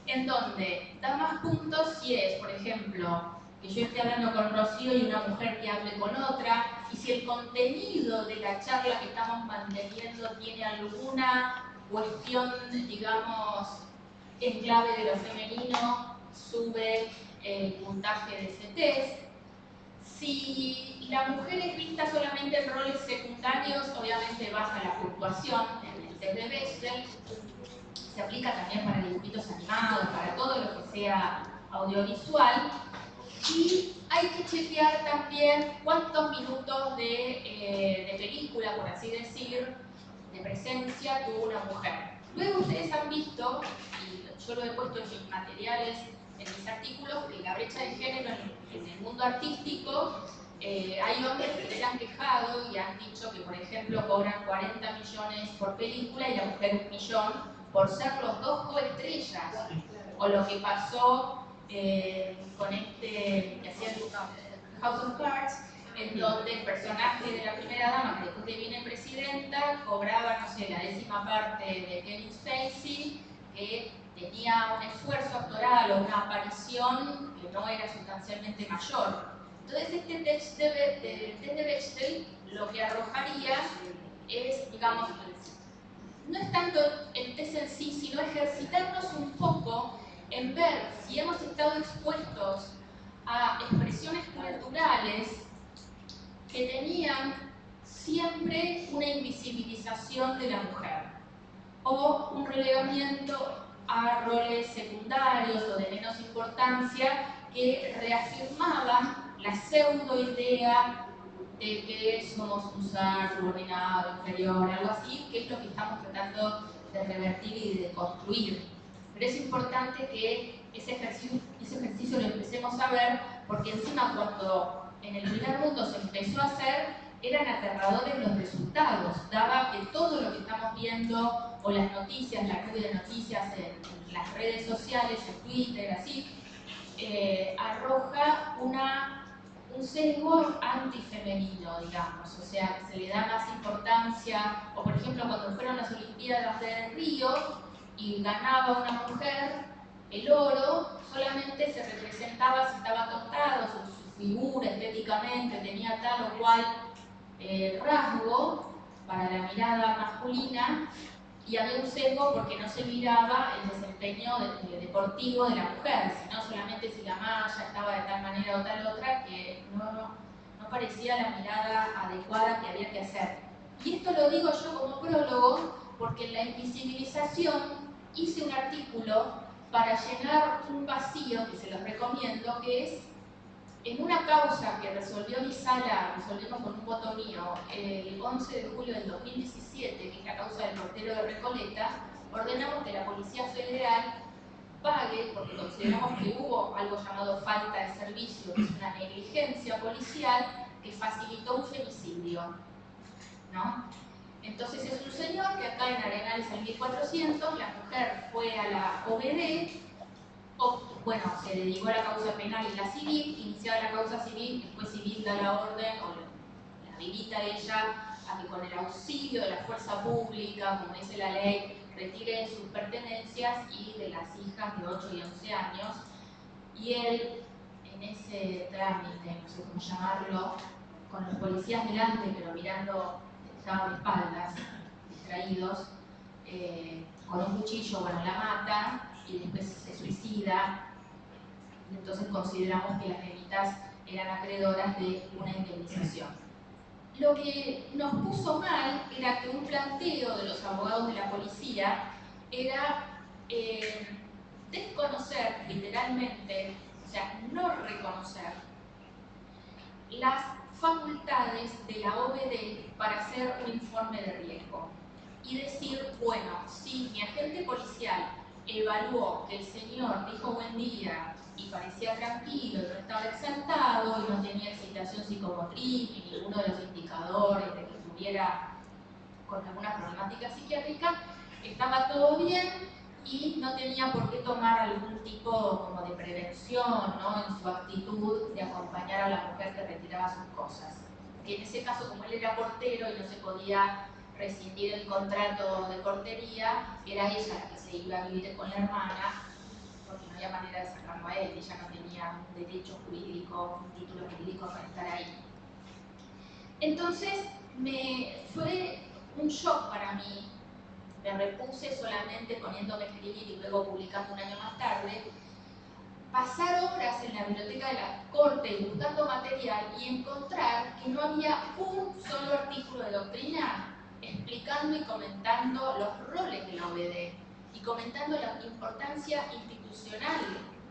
en donde da más puntos si es, por ejemplo, que yo esté hablando con Rocío y una mujer que hable con otra, y si el contenido de la charla que estamos manteniendo tiene alguna cuestión, digamos, en clave de lo femenino, sube el puntaje de ese test. Si la mujer es vista solamente en roles secundarios, obviamente baja la puntuación en el test de Bechdel. Se aplica también para dibujitos animados, para todo lo que sea audiovisual. Y hay que chequear también cuántos minutos de película, por así decir, de presencia tuvo una mujer. Luego ustedes han visto, y yo lo he puesto en mis materiales, en mis artículos, que la brecha de género en el mundo artístico, hay hombres que se han quejado y han dicho que, por ejemplo, cobran 40 millones por película y la mujer 1 millón por ser los dos coestrellas. O lo que pasó con este que hacía House of Cards, en donde el personaje de la primera dama, que después viene presidenta, cobraba, no sé, la 10ª parte de Kevin Spacey, que tenía un esfuerzo actoral o una aparición que no era sustancialmente mayor. Entonces este test de Bechdel lo que arrojaría es, digamos, no es tanto el test en sí, sino ejercitarnos un poco en ver si hemos estado expuestos a expresiones culturales que tenían siempre una invisibilización de la mujer o un relegamiento a roles secundarios o de menos importancia que reafirmaban la pseudo idea de que somos un ser subordinado, inferior, algo así, que es lo que estamos tratando de revertir y de construir. Pero es importante que ese ejercicio lo empecemos a ver, porque encima cuando en el primer mundo se empezó a hacer, eran aterradores los resultados, daba que todo lo que estamos viendo, o las noticias, la nube de noticias en las redes sociales, en Twitter, así, arroja un sesgo antifemenino, digamos, o sea, que se le da más importancia, o por ejemplo cuando fueron las Olimpiadas de Río y ganaba una mujer el oro, solamente se representaba si estaba tostado, su figura estéticamente tenía tal o cual rasgo para la mirada masculina, y había un sesgo porque no se miraba el desempeño deportivo de la mujer, sino solamente si la malla estaba de tal manera o tal otra, que no parecía la mirada adecuada que había que hacer. Y esto lo digo yo como prólogo porque en la invisibilización hice un artículo para llenar un vacío que se los recomiendo, que es en una causa que resolvió mi sala, resolvimos con un voto mío, el 11 de julio del 2017, que es la causa del portero de Recoleta, ordenamos que la Policía Federal pague, porque consideramos que hubo algo llamado falta de servicio, que es una negligencia policial que facilitó un femicidio, ¿no? Entonces es un señor que acá en Arenales al 1400, la mujer fue a la OBD, bueno, se dedicó a la causa penal y la civil, iniciada la causa civil, después civil da la orden, o la habilita ella, a que con el auxilio de la fuerza pública, como dice la ley, retire sus pertenencias y de las hijas de 8 y 11 años. Y él, en ese trámite, no sé cómo llamarlo, con los policías delante, pero mirando, estaban de espaldas, distraídos, con un cuchillo, bueno, la mata, y después se suicida, y entonces consideramos que las nenitas eran acreedoras de una indemnización. Lo que nos puso mal era que un planteo de los abogados de la policía era desconocer literalmente, o sea, no reconocer las facultades de la OBD para hacer un informe de riesgo y decir, bueno, si mi agente policial evaluó que el señor dijo buen día y parecía tranquilo, no estaba exaltado y no tenía excitación psicomotriz ni ninguno de los indicadores de que estuviera con alguna problemática psiquiátrica, estaba todo bien y no tenía por qué tomar algún tipo como de prevención, ¿no?, en su actitud de acompañar a la mujer que retiraba sus cosas. Que en ese caso, como él era portero y no se podía rescindir el contrato de portería, era ella la que se iba a vivir con la hermana, porque no había manera de sacarlo a él, ella no tenía un derecho jurídico, un título jurídico para estar ahí. Entonces, fue un shock para mí, me repuse solamente poniéndome a escribir y luego publicando un año más tarde, pasar horas en la biblioteca de la Corte buscando material y encontrar que no había un solo artículo de doctrina explicando y comentando los roles de la OBD y comentando la importancia institucional.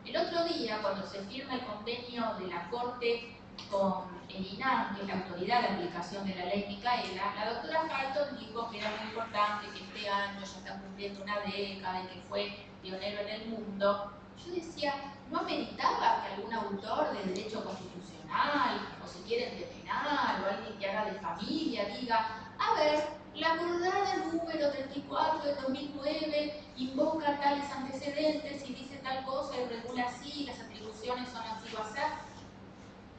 El otro día, cuando se firma el convenio de la Corte con el INAM, que es la autoridad de aplicación de la ley Micaela, la doctora Halton dijo que era muy importante que este año ya está cumpliendo una década y que fue pionero en el mundo. Yo decía, ¿no ameritaba que algún autor de derecho constitucional, o si quieren de penal, o alguien que haga de familia, diga, a ver, la acordada número 34 de 2009 invoca tales antecedentes y dice tal cosa y regula así, las atribuciones son así o así?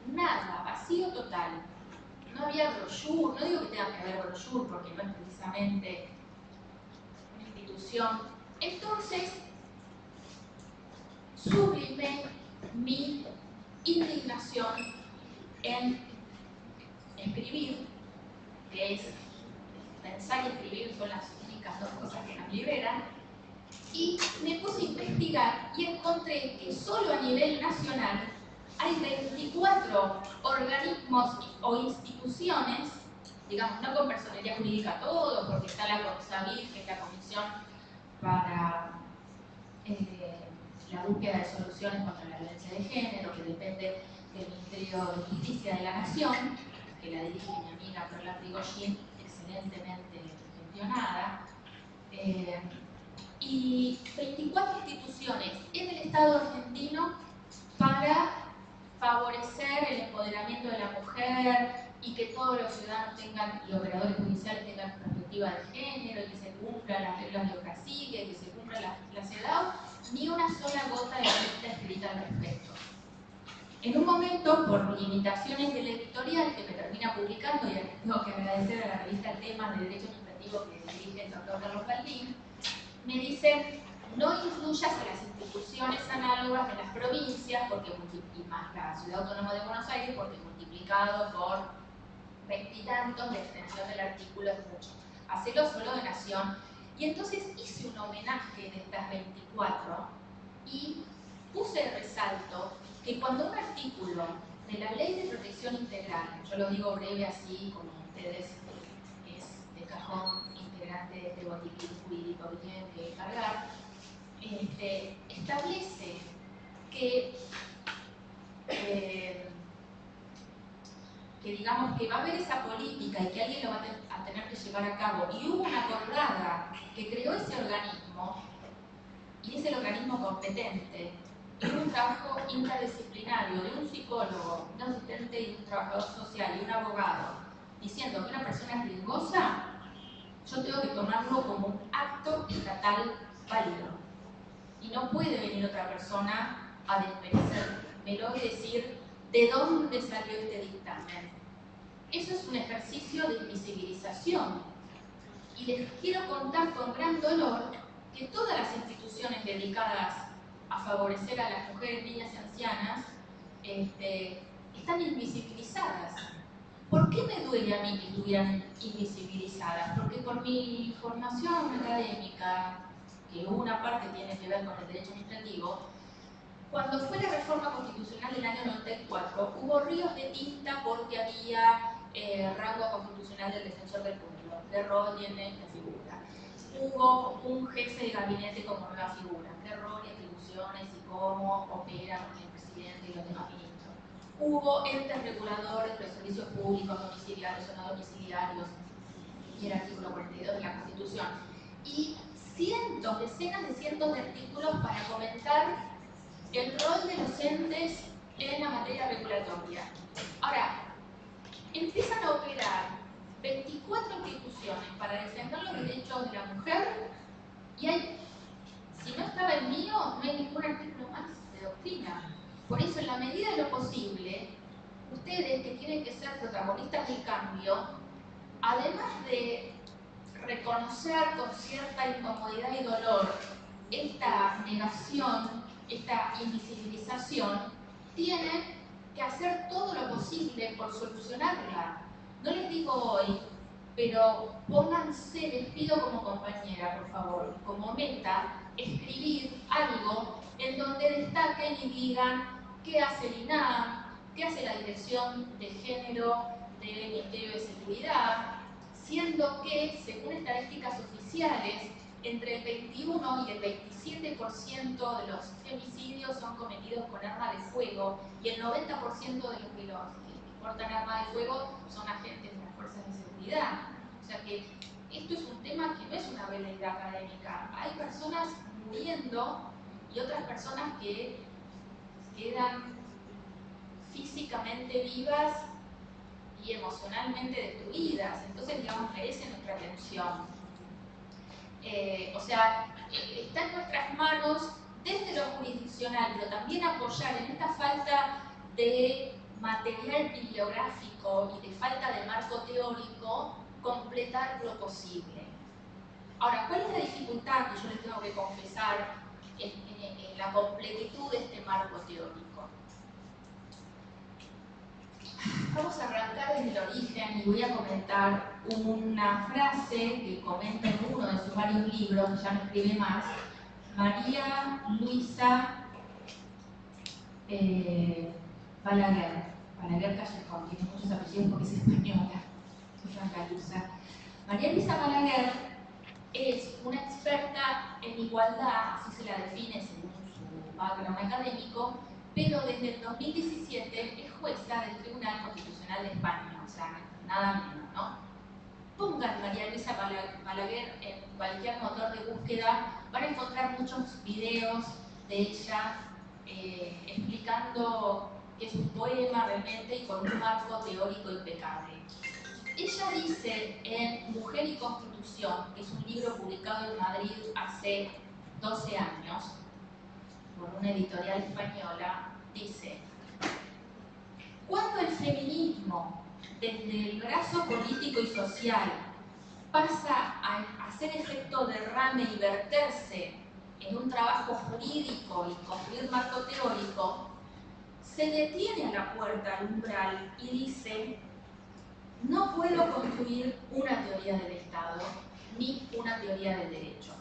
Nada, vacío total. No había brochure, no digo que tenga que haber brochure porque no es precisamente una institución. Entonces, sublimé mi indignación en escribir, que es pensar y escribir son las únicas dos cosas que nos liberan, y me puse a investigar y encontré que solo a nivel nacional hay 24 organismos o instituciones, digamos, no con personalidad jurídica todo, porque está la CONSAVIR, que es la Comisión para la búsqueda de soluciones contra la violencia de género, que depende del Ministerio de Justicia de la Nación, que la dirige mi amiga Perla Prigogine, excelentemente gestionada, y 24 instituciones en el Estado argentino para favorecer el empoderamiento de la mujer y que todos los ciudadanos tengan, los operadores judiciales tengan perspectiva de género, y que se cumplan las reglas de Ocasigue, que se cumpla la CEDAW, ni una sola gota de lista escrita al respecto. En un momento, por limitaciones del editorial que me termina publicando, y tengo que agradecer a la revista Temas de Derecho Administrativo que dirige el doctor Carlos Baldín, me dicen: no incluyas a las instituciones análogas de las provincias, porque y más la Ciudad Autónoma de Buenos Aires, porque multiplicado por 20 y tantos, la extensión del artículo es mucho. Hacelo solo de Nación. Y entonces hice un homenaje de estas 24 y puse de resalto que cuando un artículo de la Ley de Protección Integral, yo lo digo breve así, como ustedes es de cajón integrante de este botiquín jurídico que tienen que cargar, establece que digamos que va a haber esa política y que alguien lo va a tener que llevar a cabo, y hubo una acordada que creó ese organismo, y es el organismo competente, y un trabajo interdisciplinario de un psicólogo, un asistente y un trabajador social y un abogado, diciendo que una persona es riesgosa, yo tengo que tomarlo como un acto estatal válido. Y no puede venir otra persona a desmerecérmelo y decir de dónde salió este dictamen. Eso es un ejercicio de invisibilización. Y les quiero contar con gran dolor que todas las instituciones dedicadas a favorecer a las mujeres, niñas y ancianas están invisibilizadas. ¿Por qué me duele a mí que estuvieran invisibilizadas? Porque por mi formación académica, que una parte tiene que ver con el derecho administrativo, cuando fue la reforma constitucional del año 94, hubo ríos de tinta porque había rango constitucional del defensor del pueblo, qué rol tiene la figura. Hubo un jefe de gabinete como nueva figura, qué rol y atribuciones y cómo opera con el presidente y los demás ministros. Hubo entes reguladores de los servicios públicos, domiciliarios o no domiciliarios, y el artículo 42 de la Constitución. Y cientos, decenas de cientos de artículos para comentar el rol de los entes en la materia regulatoria. Ahora, empiezan a operar 24 instituciones para defender los derechos de la mujer, y hay, si no estaba el mío, no hay ningún artículo más de doctrina. Por eso, en la medida de lo posible, ustedes que tienen que ser protagonistas del cambio, además de reconocer con cierta incomodidad y dolor esta negación, esta invisibilización, tienen que hacer todo lo posible por solucionarla. No les digo hoy, pero pónganse, les pido como compañera, por favor, como meta, escribir algo en donde destaquen y digan qué hace el INAM, qué hace la Dirección de Género del Ministerio de Seguridad, siendo que, según estadísticas oficiales, entre el 21 y el 27% de los femicidios son cometidos con arma de fuego, y el 90% de los que portan arma de fuego son agentes de las fuerzas de seguridad. O sea que esto es un tema que no es una veleidad académica. Hay personas muriendo y otras personas que quedan físicamente vivas y emocionalmente destruidas. Entonces, digamos, merece nuestra atención. O sea, está en nuestras manos desde lo jurisdiccional, pero también apoyar en esta falta de material bibliográfico y de falta de marco teórico, completar lo posible. Ahora, ¿cuál es la dificultad que yo les tengo que confesar en la completitud de este marco teórico? Vamos a arrancar desde el origen y voy a comentar una frase que comenta en uno de sus varios libros, ya no escribe más, María Luisa Balaguer Callejón, tiene muchos apellidos porque es española, es andaluza. María Luisa Balaguer es una experta en igualdad, así se la define según su background académico, pero desde el 2017 es jueza del Tribunal Constitucional de España, o sea, nada menos, ¿no? Pongan María Luisa Balaguer en cualquier motor de búsqueda, van a encontrar muchos videos de ella explicando que es un poema realmente y con un marco teórico impecable. Ella dice en Mujer y Constitución, que es un libro publicado en Madrid hace 12 años, por una editorial española, dice: cuando el feminismo, desde el brazo político y social, pasa a hacer efecto derrame y verterse en un trabajo jurídico y construir marco teórico, se detiene a la puerta, al umbral, y dice: no puedo construir una teoría del Estado ni una teoría del derecho.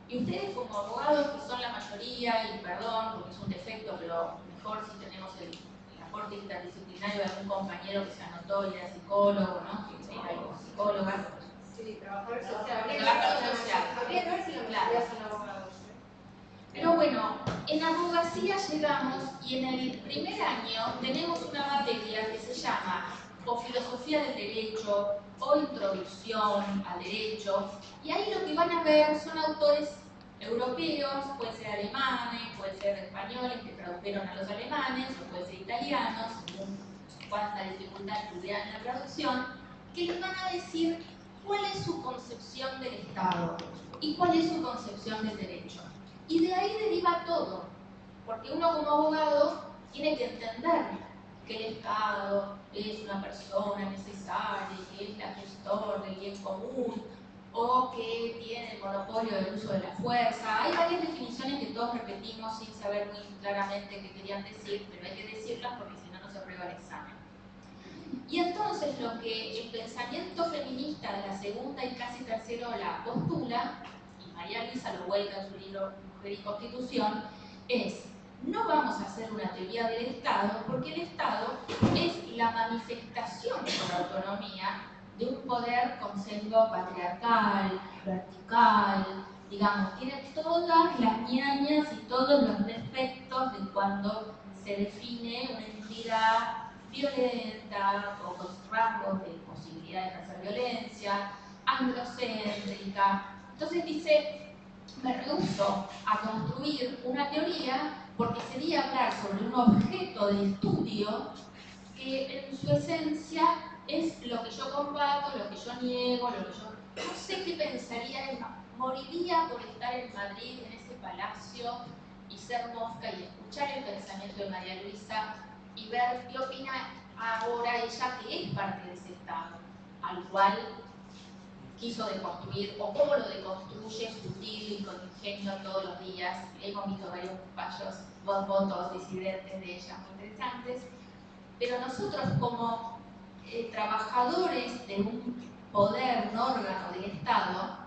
Y ustedes como abogados, que son la mayoría, y perdón porque es un defecto, pero mejor si tenemos el aporte interdisciplinario de algún compañero que se anotó y era psicólogo, ¿no? Que era psicóloga. Sí, trabajador social. Trabajador social. Habría que ver si la mayoría son abogados. Pero bueno, en abogacía llegamos y en el primer año tenemos una materia que se llama o filosofía del derecho o introducción al derecho, y ahí lo que van a ver son autores europeos, puede ser alemanes, puede ser españoles que tradujeron a los alemanes, o puede ser italianos, según cuánta dificultad tuvieran la traducción, que les van a decir cuál es su concepción del Estado y cuál es su concepción del derecho. Y de ahí deriva todo, porque uno como abogado tiene que entender que el Estado es una persona necesaria, que es la gestor del bien común, o que tiene el monopolio del uso de la fuerza. Hay varias definiciones que todos repetimos sin saber muy claramente qué querían decir, pero hay que decirlas porque si no, no se aprueba el examen. Y entonces lo que el pensamiento feminista de la segunda y casi tercera ola postula, y María Luisa lo vuelca en su libro Mujer y Constitución, es: no vamos a hacer una teoría del Estado, porque el Estado es la manifestación por autonomía de un poder con sesgo patriarcal, vertical, digamos, tiene todas las ñañas y todos los defectos de cuando se define una entidad violenta o con rasgos de posibilidad de ejercer violencia, androcéntrica. Entonces dice: me rehúso a construir una teoría porque sería hablar sobre un objeto de estudio que en su esencia es lo que yo combato, lo que yo niego, lo que yo... No sé qué pensaría, moriría por estar en Madrid, en ese palacio, y ser mosca y escuchar el pensamiento de María Luisa y ver qué opina ahora ella, que es parte de ese Estado, al cual quiso deconstruir, o cómo lo deconstruye sutil y con ingenio todos los días. Hemos visto varios fallos, votos disidentes de ella muy interesantes, pero nosotros como trabajadores de un poder, un órgano del Estado,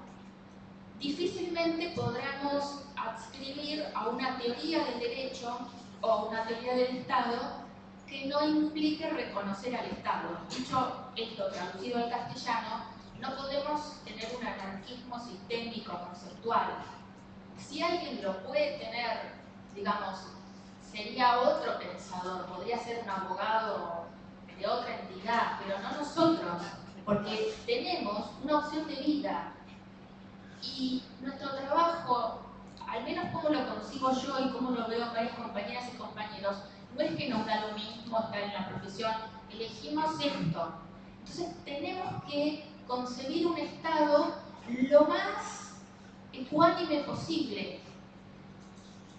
difícilmente podremos adscribir a una teoría del derecho o una teoría del Estado que no implique reconocer al Estado. Dicho esto, traducido al castellano, no podemos tener un anarquismo sistémico conceptual. Si alguien lo puede tener, digamos, sería otro pensador, podría ser un abogado de otra entidad, pero no nosotros, porque tenemos una opción de vida y nuestro trabajo, al menos como lo concibo yo y como lo veo varias compañeras y compañeros, no es que nos da lo mismo estar en la profesión, elegimos esto. Entonces tenemos que concebir un Estado lo más ecuánime posible.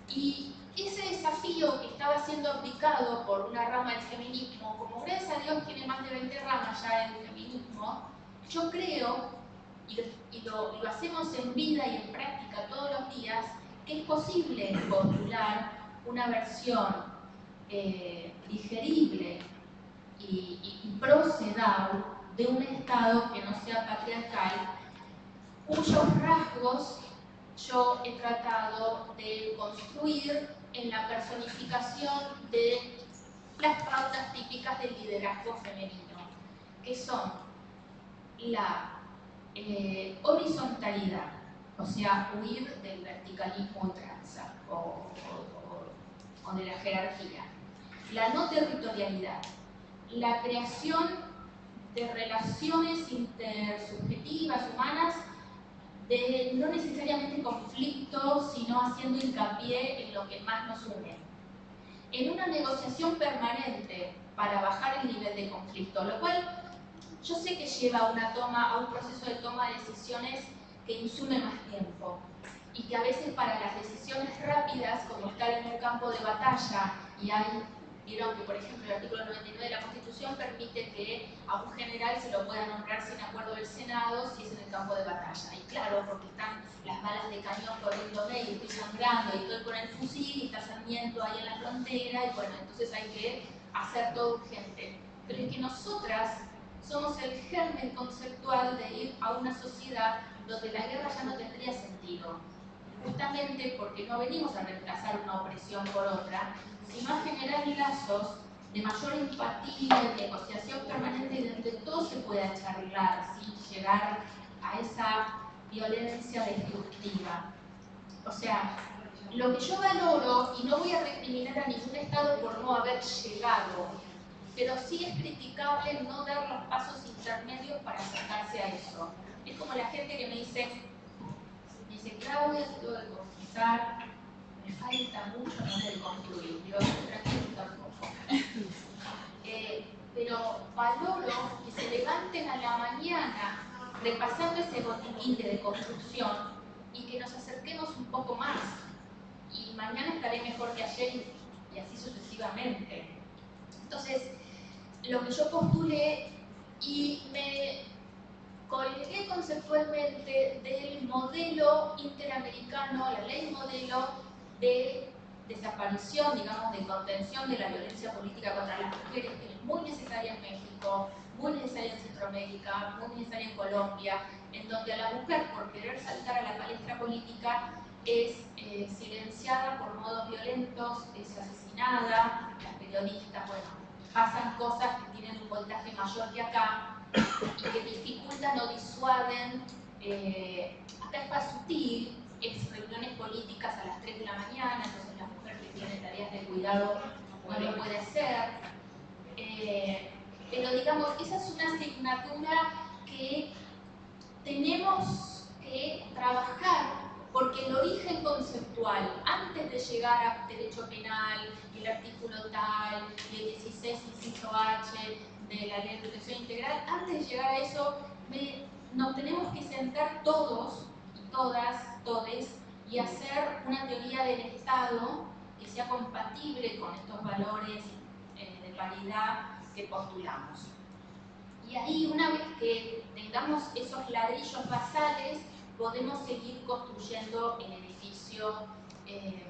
Y ese desafío que estaba siendo aplicado por una rama del feminismo, como gracias a Dios tiene más de 20 ramas ya del feminismo, yo creo, y lo hacemos en vida y en práctica todos los días, que es posible postular una versión digerible y procedal de un Estado que no sea patriarcal, cuyos rasgos yo he tratado de construir en la personificación de las pautas típicas del liderazgo femenino, que son la horizontalidad, o sea, huir del verticalismo ultranza o de la jerarquía. La no territorialidad, la creación de relaciones intersubjetivas, humanas, de no necesariamente conflicto, sino haciendo hincapié en lo que más nos une. En una negociación permanente para bajar el nivel de conflicto, lo cual yo sé que lleva a un proceso de toma de decisiones que insume más tiempo y que a veces para las decisiones rápidas, como estar en un campo de batalla, y vieron que por ejemplo el artículo 99 de la Constitución permite que a un general se lo pueda nombrar sin acuerdo del Senado si es en el campo de batalla. Y claro, porque están las balas de cañón corriéndome y estoy sangrando y estoy con el fusil y está Sarmiento ahí en la frontera, y bueno, entonces hay que hacer todo urgente. Pero es que nosotras somos el germen conceptual de ir a una sociedad donde la guerra ya no tendría sentido, justamente porque no venimos a reemplazar una opresión por otra, sino a generar lazos de mayor empatía, de negociación permanente y donde todo se pueda charlar sin llegar a esa violencia destructiva. O sea, lo que yo valoro, y no voy a recriminar a ningún Estado por no haber llegado, pero sí es criticable no dar los pasos intermedios para acercarse a eso. Es como la gente que me dice, Claudia, te tengo que confesar, me falta mucho no de construir, digo, tranquilo tampoco. Pero valoro que se levanten a la mañana repasando ese botiquín de construcción y que nos acerquemos un poco más. Y mañana estaré mejor que ayer y así sucesivamente. Entonces, lo que yo postulé y me colgué conceptualmente del modelo interamericano, la ley modelo de desaparición, digamos, de contención de la violencia política contra las mujeres, que es muy necesaria en México, muy necesaria en Centroamérica, muy necesaria en Colombia, en donde a la mujer, por querer saltar a la palestra política, es silenciada por modos violentos, es asesinada, las periodistas, bueno, pasan cosas que tienen un voltaje mayor que acá y que dificultan o disuaden. Acá es más sutil, es reuniones políticas a las 3 de la mañana, entonces la mujer que tiene tareas de cuidado no lo puede hacer. Pero digamos, esa es una asignatura que tenemos que trabajar porque el origen conceptual, antes de llegar a derecho penal, y el artículo tal, y el 16 inciso H de la Ley de Protección Integral, antes de llegar a eso, nos tenemos que sentar todos y todas, todes, y hacer una teoría del Estado que sea compatible con estos valores de paridad que postulamos. Y ahí, una vez que tengamos esos ladrillos basales, podemos seguir construyendo el edificio que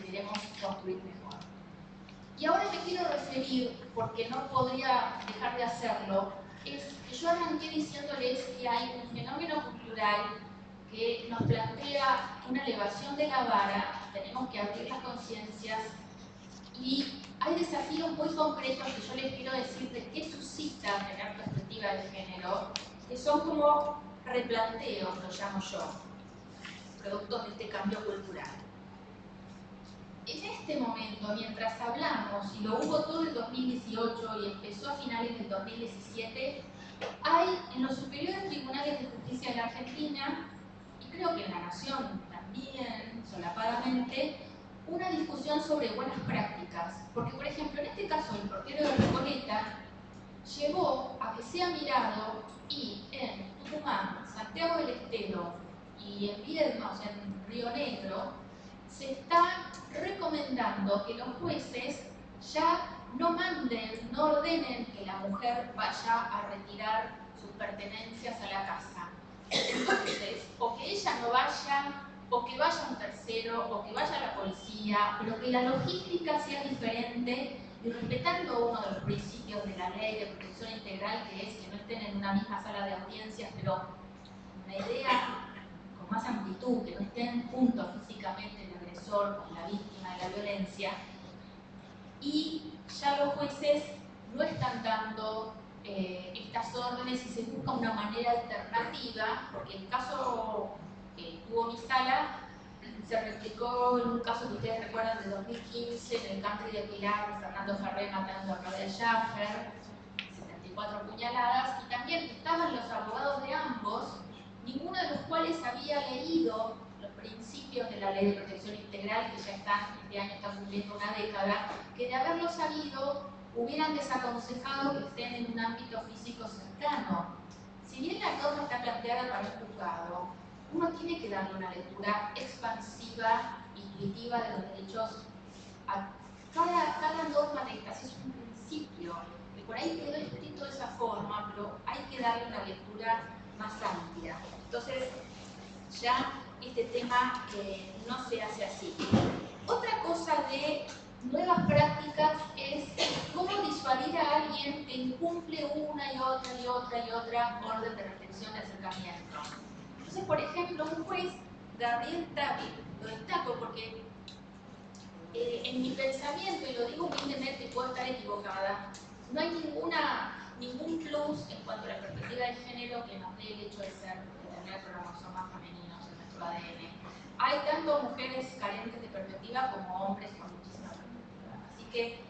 queremos construir mejor. Y ahora me quiero referir, porque no podría dejar de hacerlo, es que yo arranqué diciéndoles que hay un fenómeno cultural que nos plantea una elevación de la vara, tenemos que abrir las conciencias y hay desafíos muy concretos que yo les quiero decir de qué suscita tener perspectiva de género, que son como replanteos, lo llamo yo, productos de este cambio cultural. En este momento, mientras hablamos, y lo hubo todo el 2018 y empezó a finales del 2017, hay en los superiores tribunales de justicia de la Argentina, y creo que en la Nación también, solapadamente, una discusión sobre buenas prácticas. Porque, por ejemplo, en este caso, el portero de Recoleta llevó a que sea mirado y en Tucumán, Santiago del Estero y en Viedma, o sea, en Río Negro, se está recomendando que los jueces ya no manden, no ordenen que la mujer vaya a retirar sus pertenencias a la casa. Entonces, o que ella no vaya, o que vaya un tercero, o que vaya la policía, pero que la logística sea diferente y respetando uno de los principios de la ley de protección integral, que es que no estén en una misma sala de audiencias, pero una idea con más amplitud, que no estén juntos físicamente el agresor con la víctima de la violencia. Y ya los jueces no están dando estas órdenes y se busca una manera alternativa, porque el caso que tuvo mi sala se replicó en un caso que ustedes recuerdan de 2015 en el country de Pilar, Fernando Ferrer matando a Claudia Schaffer, 74 puñaladas, y también estaban los abogados de ambos, ninguno de los cuales había leído los principios de la Ley de Protección Integral, que ya están, este año están cumpliendo una década, que de haberlo sabido hubieran desaconsejado que estén en un ámbito físico cercano. Si bien la norma está planteada para un juzgado, uno tiene que darle una lectura expansiva, intuitiva de los derechos a cada norma de estas. Es un principio, que por ahí quedó escrito de esa forma, pero hay que darle una lectura más amplia. Entonces, ya este tema no se hace así. Otra cosa de nuevas prácticas es cómo disuadir a alguien que incumple una y otra y otra y otra orden de restricción de acercamiento. Entonces, por ejemplo, un juez, Gabriel Tavi, lo destaco porque en mi pensamiento, y lo digo humildemente, puedo estar equivocada, no hay ningún plus en cuanto a la perspectiva de género que nos dé el hecho de tener cromosomas femeninos en nuestro ADN. Hay tanto mujeres carentes de perspectiva como hombres con muchísima perspectiva. Así que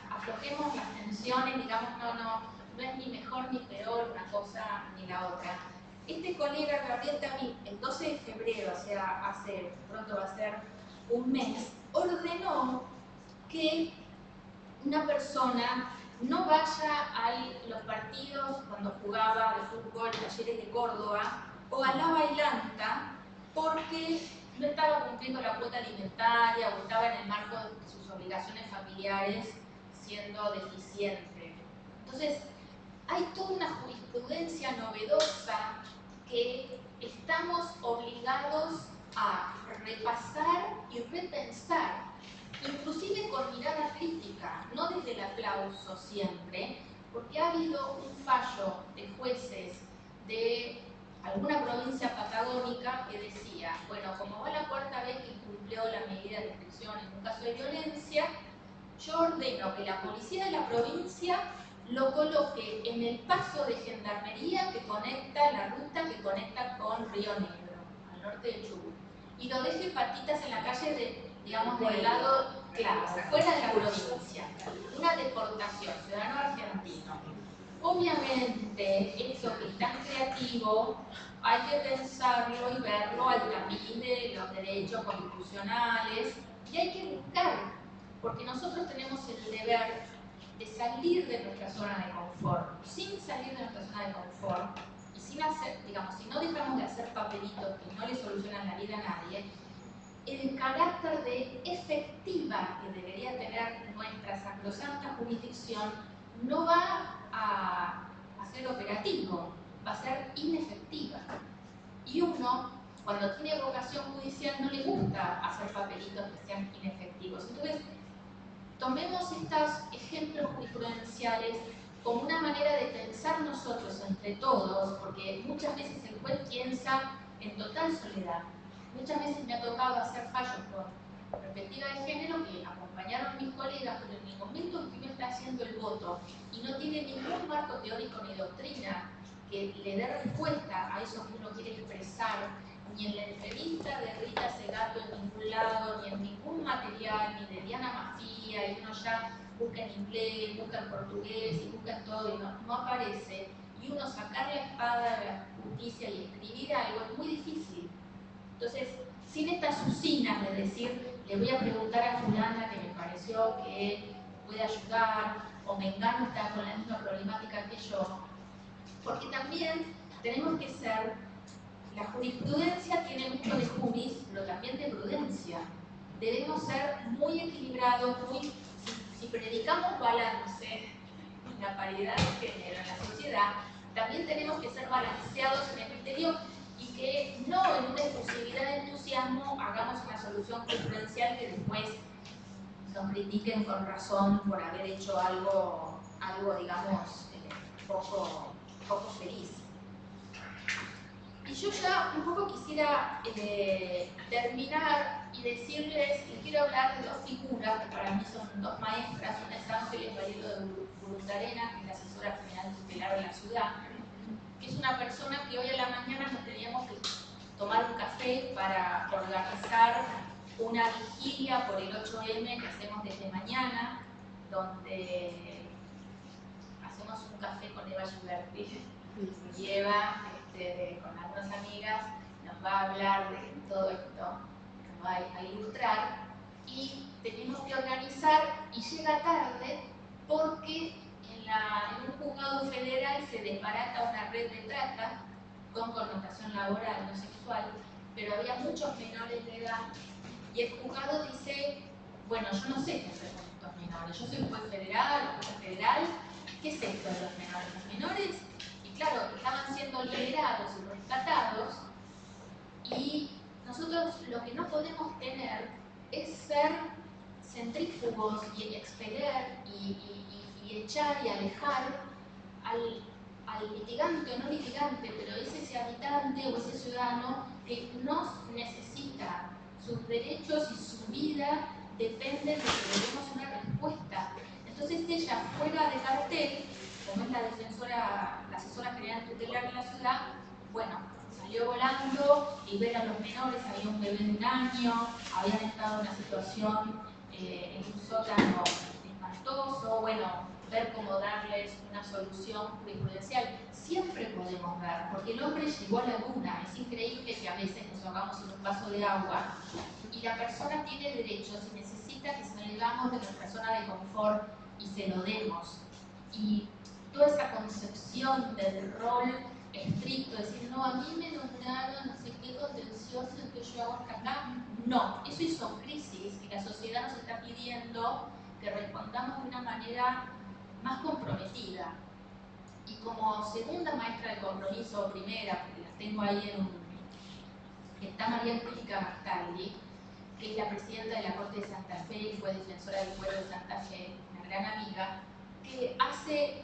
aflojemos las tensiones, digamos, no es ni mejor ni peor una cosa ni la otra. Este colega Gabriel Tavi, el 12 de febrero, o sea, pronto va a ser un mes, ordenó que una persona no vaya a los partidos cuando jugaba de fútbol, Talleres de Córdoba, o a la bailanta, porque no estaba cumpliendo la cuota alimentaria o estaba en el marco de sus obligaciones familiares siendo deficiente. Entonces, hay toda una jurisprudencia novedosa que estamos obligados a repasar y repensar, inclusive con mirada crítica, no desde el aplauso siempre, porque ha habido un fallo de jueces de alguna provincia patagónica que decía, bueno, como va la cuarta vez que incumplió la medida de restricción en un caso de violencia, yo ordeno que la policía de la provincia lo coloque en el paso de gendarmería que conecta, la ruta que conecta con Río Negro, al norte de Chubut, y lo deje patitas en la calle digamos, del lado, claro, fuera de la provincia. Una deportación, ciudadano argentino. Obviamente, esto que es tan creativo, hay que pensarlo y verlo al camino de los derechos constitucionales, y hay que buscar, porque nosotros tenemos el deber de salir de nuestra zona de confort. Sin salir de nuestra zona de confort y sin hacer, digamos, si no dejamos de hacer papelitos que no le solucionan la vida a nadie, el carácter de efectiva que debería tener nuestra sacrosanta jurisdicción no va a ser operativo, va a ser inefectiva. Y uno, cuando tiene vocación judicial, no le gusta hacer papelitos que sean inefectivos. Entonces, tomemos estos ejemplos jurisprudenciales como una manera de pensar nosotros entre todos, porque muchas veces el juez piensa en total soledad. Muchas veces me ha tocado hacer fallos con perspectiva de género que acompañaron mis colegas, pero en el momento en que uno está haciendo el voto y no tiene ningún marco teórico ni doctrina que le dé respuesta a eso que uno quiere expresar, ni en la entrevista de Rita Segato en ningún lado, ni en ningún material, ni de Diana Mafia, y uno ya busca en inglés, busca en portugués y busca en todo y no aparece, y uno sacar la espada de la justicia y escribir algo es muy difícil. Entonces, sin estas usinas de decir, le voy a preguntar a fulana que me pareció que puede ayudar, o Mengano está con la misma problemática que yo, porque también tenemos que ser, la jurisprudencia tiene mucho de juris, pero también de prudencia. Debemos ser muy equilibrados, si predicamos balance en la paridad de género en la sociedad, también tenemos que ser balanceados en el criterio y que no en una efusividad de entusiasmo hagamos una solución jurisprudencial que después nos critiquen con razón por haber hecho algo digamos, poco feliz. Y yo yo ya un poco quisiera terminar y decirles, y quiero hablar de dos figuras que para mí son dos maestras. Una es Ángeles Varelo de Burundarena, que es la asesora general tutelar de la ciudad, que es una persona que hoy a la mañana nos teníamos que tomar un café para organizar una vigilia por el 8M que hacemos desde mañana, donde hacemos un café con Eva Gilberti. Y Eva, con algunas amigas, nos va a hablar de todo esto, nos va a ilustrar, y tenemos que organizar, y llega tarde porque en un juzgado federal se desbarata una red de trata con connotación laboral, no sexual, pero había muchos menores de edad, y el juzgado dice, bueno, yo no sé qué hacer con estos menores, yo soy juez federal, ¿qué es esto de los menores? Los menores, y claro, estaban siendo liberados y rescatados, y nosotros lo que no podemos tener es ser centrífugos y expeler y echar y alejar al litigante o no litigante, pero es ese habitante o ese ciudadano que nos necesita. Sus derechos y su vida dependen de que le demos una respuesta. Entonces ella, fuera de cartel, como es la asesora general tutelar de la ciudad, bueno, salió volando y ver a los menores, había un bebé de 1 año, habían estado en una situación en un sótano espantoso, bueno, ver cómo darles una solución jurisprudencial. Siempre podemos ver, porque el hombre llegó a la luna. Es increíble que a veces nos ahogamos en un vaso de agua y la persona tiene derechos y necesita que salgamos de nuestra zona de confort y se lo demos. Y toda esa concepción del rol estricto, decir, no, a mí me nombraron no sé qué contencioso que yo hago acá. No, eso hizo crisis y la sociedad nos está pidiendo que respondamos de una manera más comprometida. Y como segunda maestra de compromiso, o primera, porque las tengo ahí está María Angélica Mastaldi, que es la presidenta de la Corte de Santa Fe y fue defensora del pueblo de Santa Fe, una gran amiga, que hace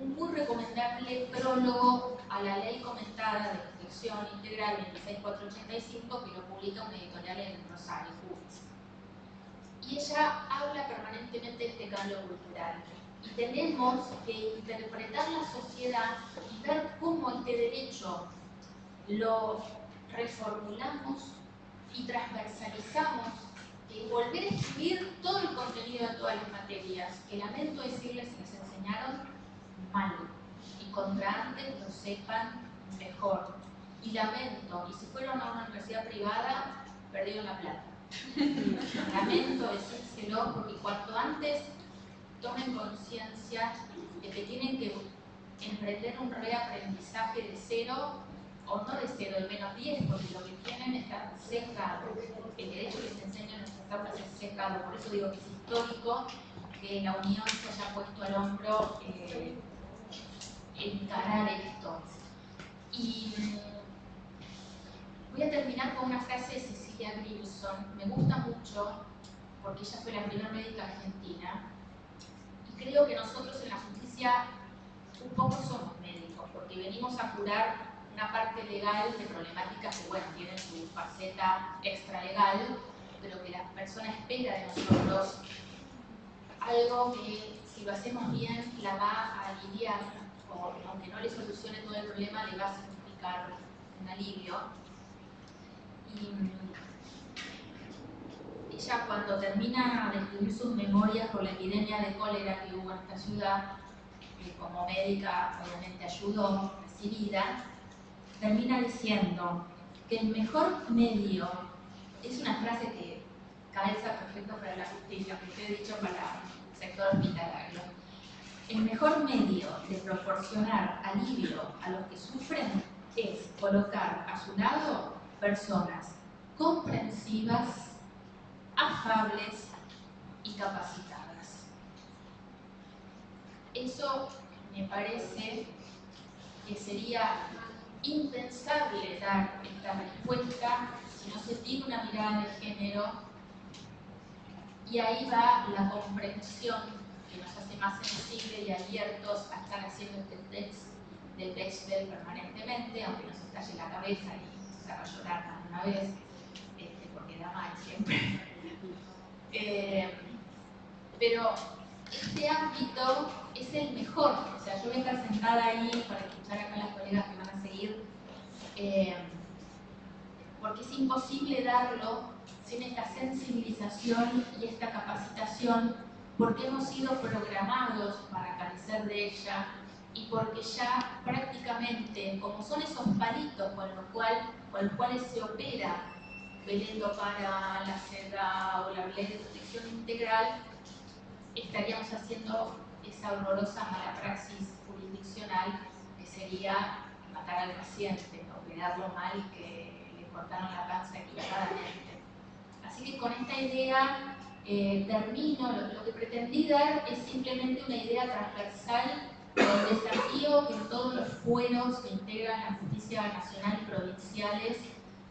un muy recomendable prólogo a la ley comentada de protección integral 26485, que lo publica una editorial en Rosario. Y ella habla permanentemente de este cambio cultural. Y tenemos que interpretar la sociedad y ver cómo este derecho lo reformulamos y transversalizamos y volver a escribir todo el contenido de todas las materias, que lamento decirles que les enseñaron mal, y contra antes lo sepan mejor. Y lamento, y si fueron a una universidad privada, perdieron la plata. Lamento decírselo, porque cuanto antes tomen conciencia de que tienen que emprender un reaprendizaje de cero, o no de cero, de -10, porque lo que tienen está sesgado. El derecho que se enseña en nuestras aulas es sesgado, por eso digo que es histórico que la Unión se haya puesto al hombro encarar esto. Y voy a terminar con una frase de Cecilia Grimson, me gusta mucho porque ella fue la primera médica argentina, y creo que nosotros en la justicia un poco somos médicos, porque venimos a curar una parte legal de problemáticas que, bueno, tienen su faceta extralegal, pero que la persona espera de nosotros algo que, si lo hacemos bien, la va a aliviar, o aunque no le solucione todo el problema, le va a significar un alivio. Y ella, cuando termina de escribir sus memorias por la epidemia de cólera que hubo en esta ciudad, que como médica obviamente ayudó, recibida, termina diciendo que el mejor medio, es una frase que calza perfecto para la justicia, que yo he dicho para el sector hospitalario, el mejor medio de proporcionar alivio a los que sufren es colocar a su lado personas comprensivas, afables y capacitadas. Eso me parece que sería impensable dar esta respuesta si no se tiene una mirada de género, y ahí va la comprensión que nos hace más sensibles y abiertos a estar haciendo este test del Bechdel permanentemente, aunque nos estalle la cabeza y se haga llorar más de una vez, porque da mal siempre. Pero este ámbito es el mejor, o sea, yo voy a estar sentada ahí para escuchar acá a las colegas que van a seguir, porque es imposible darlo sin esta sensibilización y esta capacitación, porque hemos sido programados para carecer de ella y porque ya prácticamente, como son esos palitos con los cuales se opera Belén do Pará, la SEDA o la Ley de Protección Integral, estaríamos haciendo esa horrorosa mala praxis jurisdiccional que sería matar al paciente, operarlo mal y que le cortaron la panza equivocadamente. Así que con esta idea termino. Lo que pretendí dar es simplemente una idea transversal del desafío que en todos los fueros que integran la justicia nacional y provinciales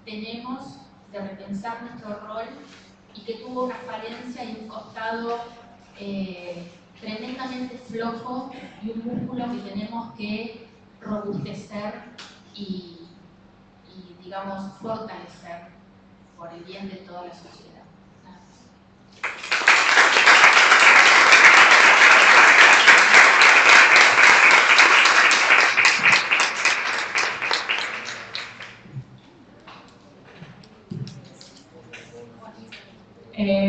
tenemos de repensar nuestro rol y que tuvo una falencia y un costado tremendamente flojo y un músculo que tenemos que robustecer y digamos, fortalecer por el bien de toda la sociedad.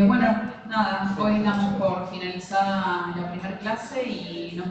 Bueno, nada, hoy damos por finalizada la primera clase y nos vemos.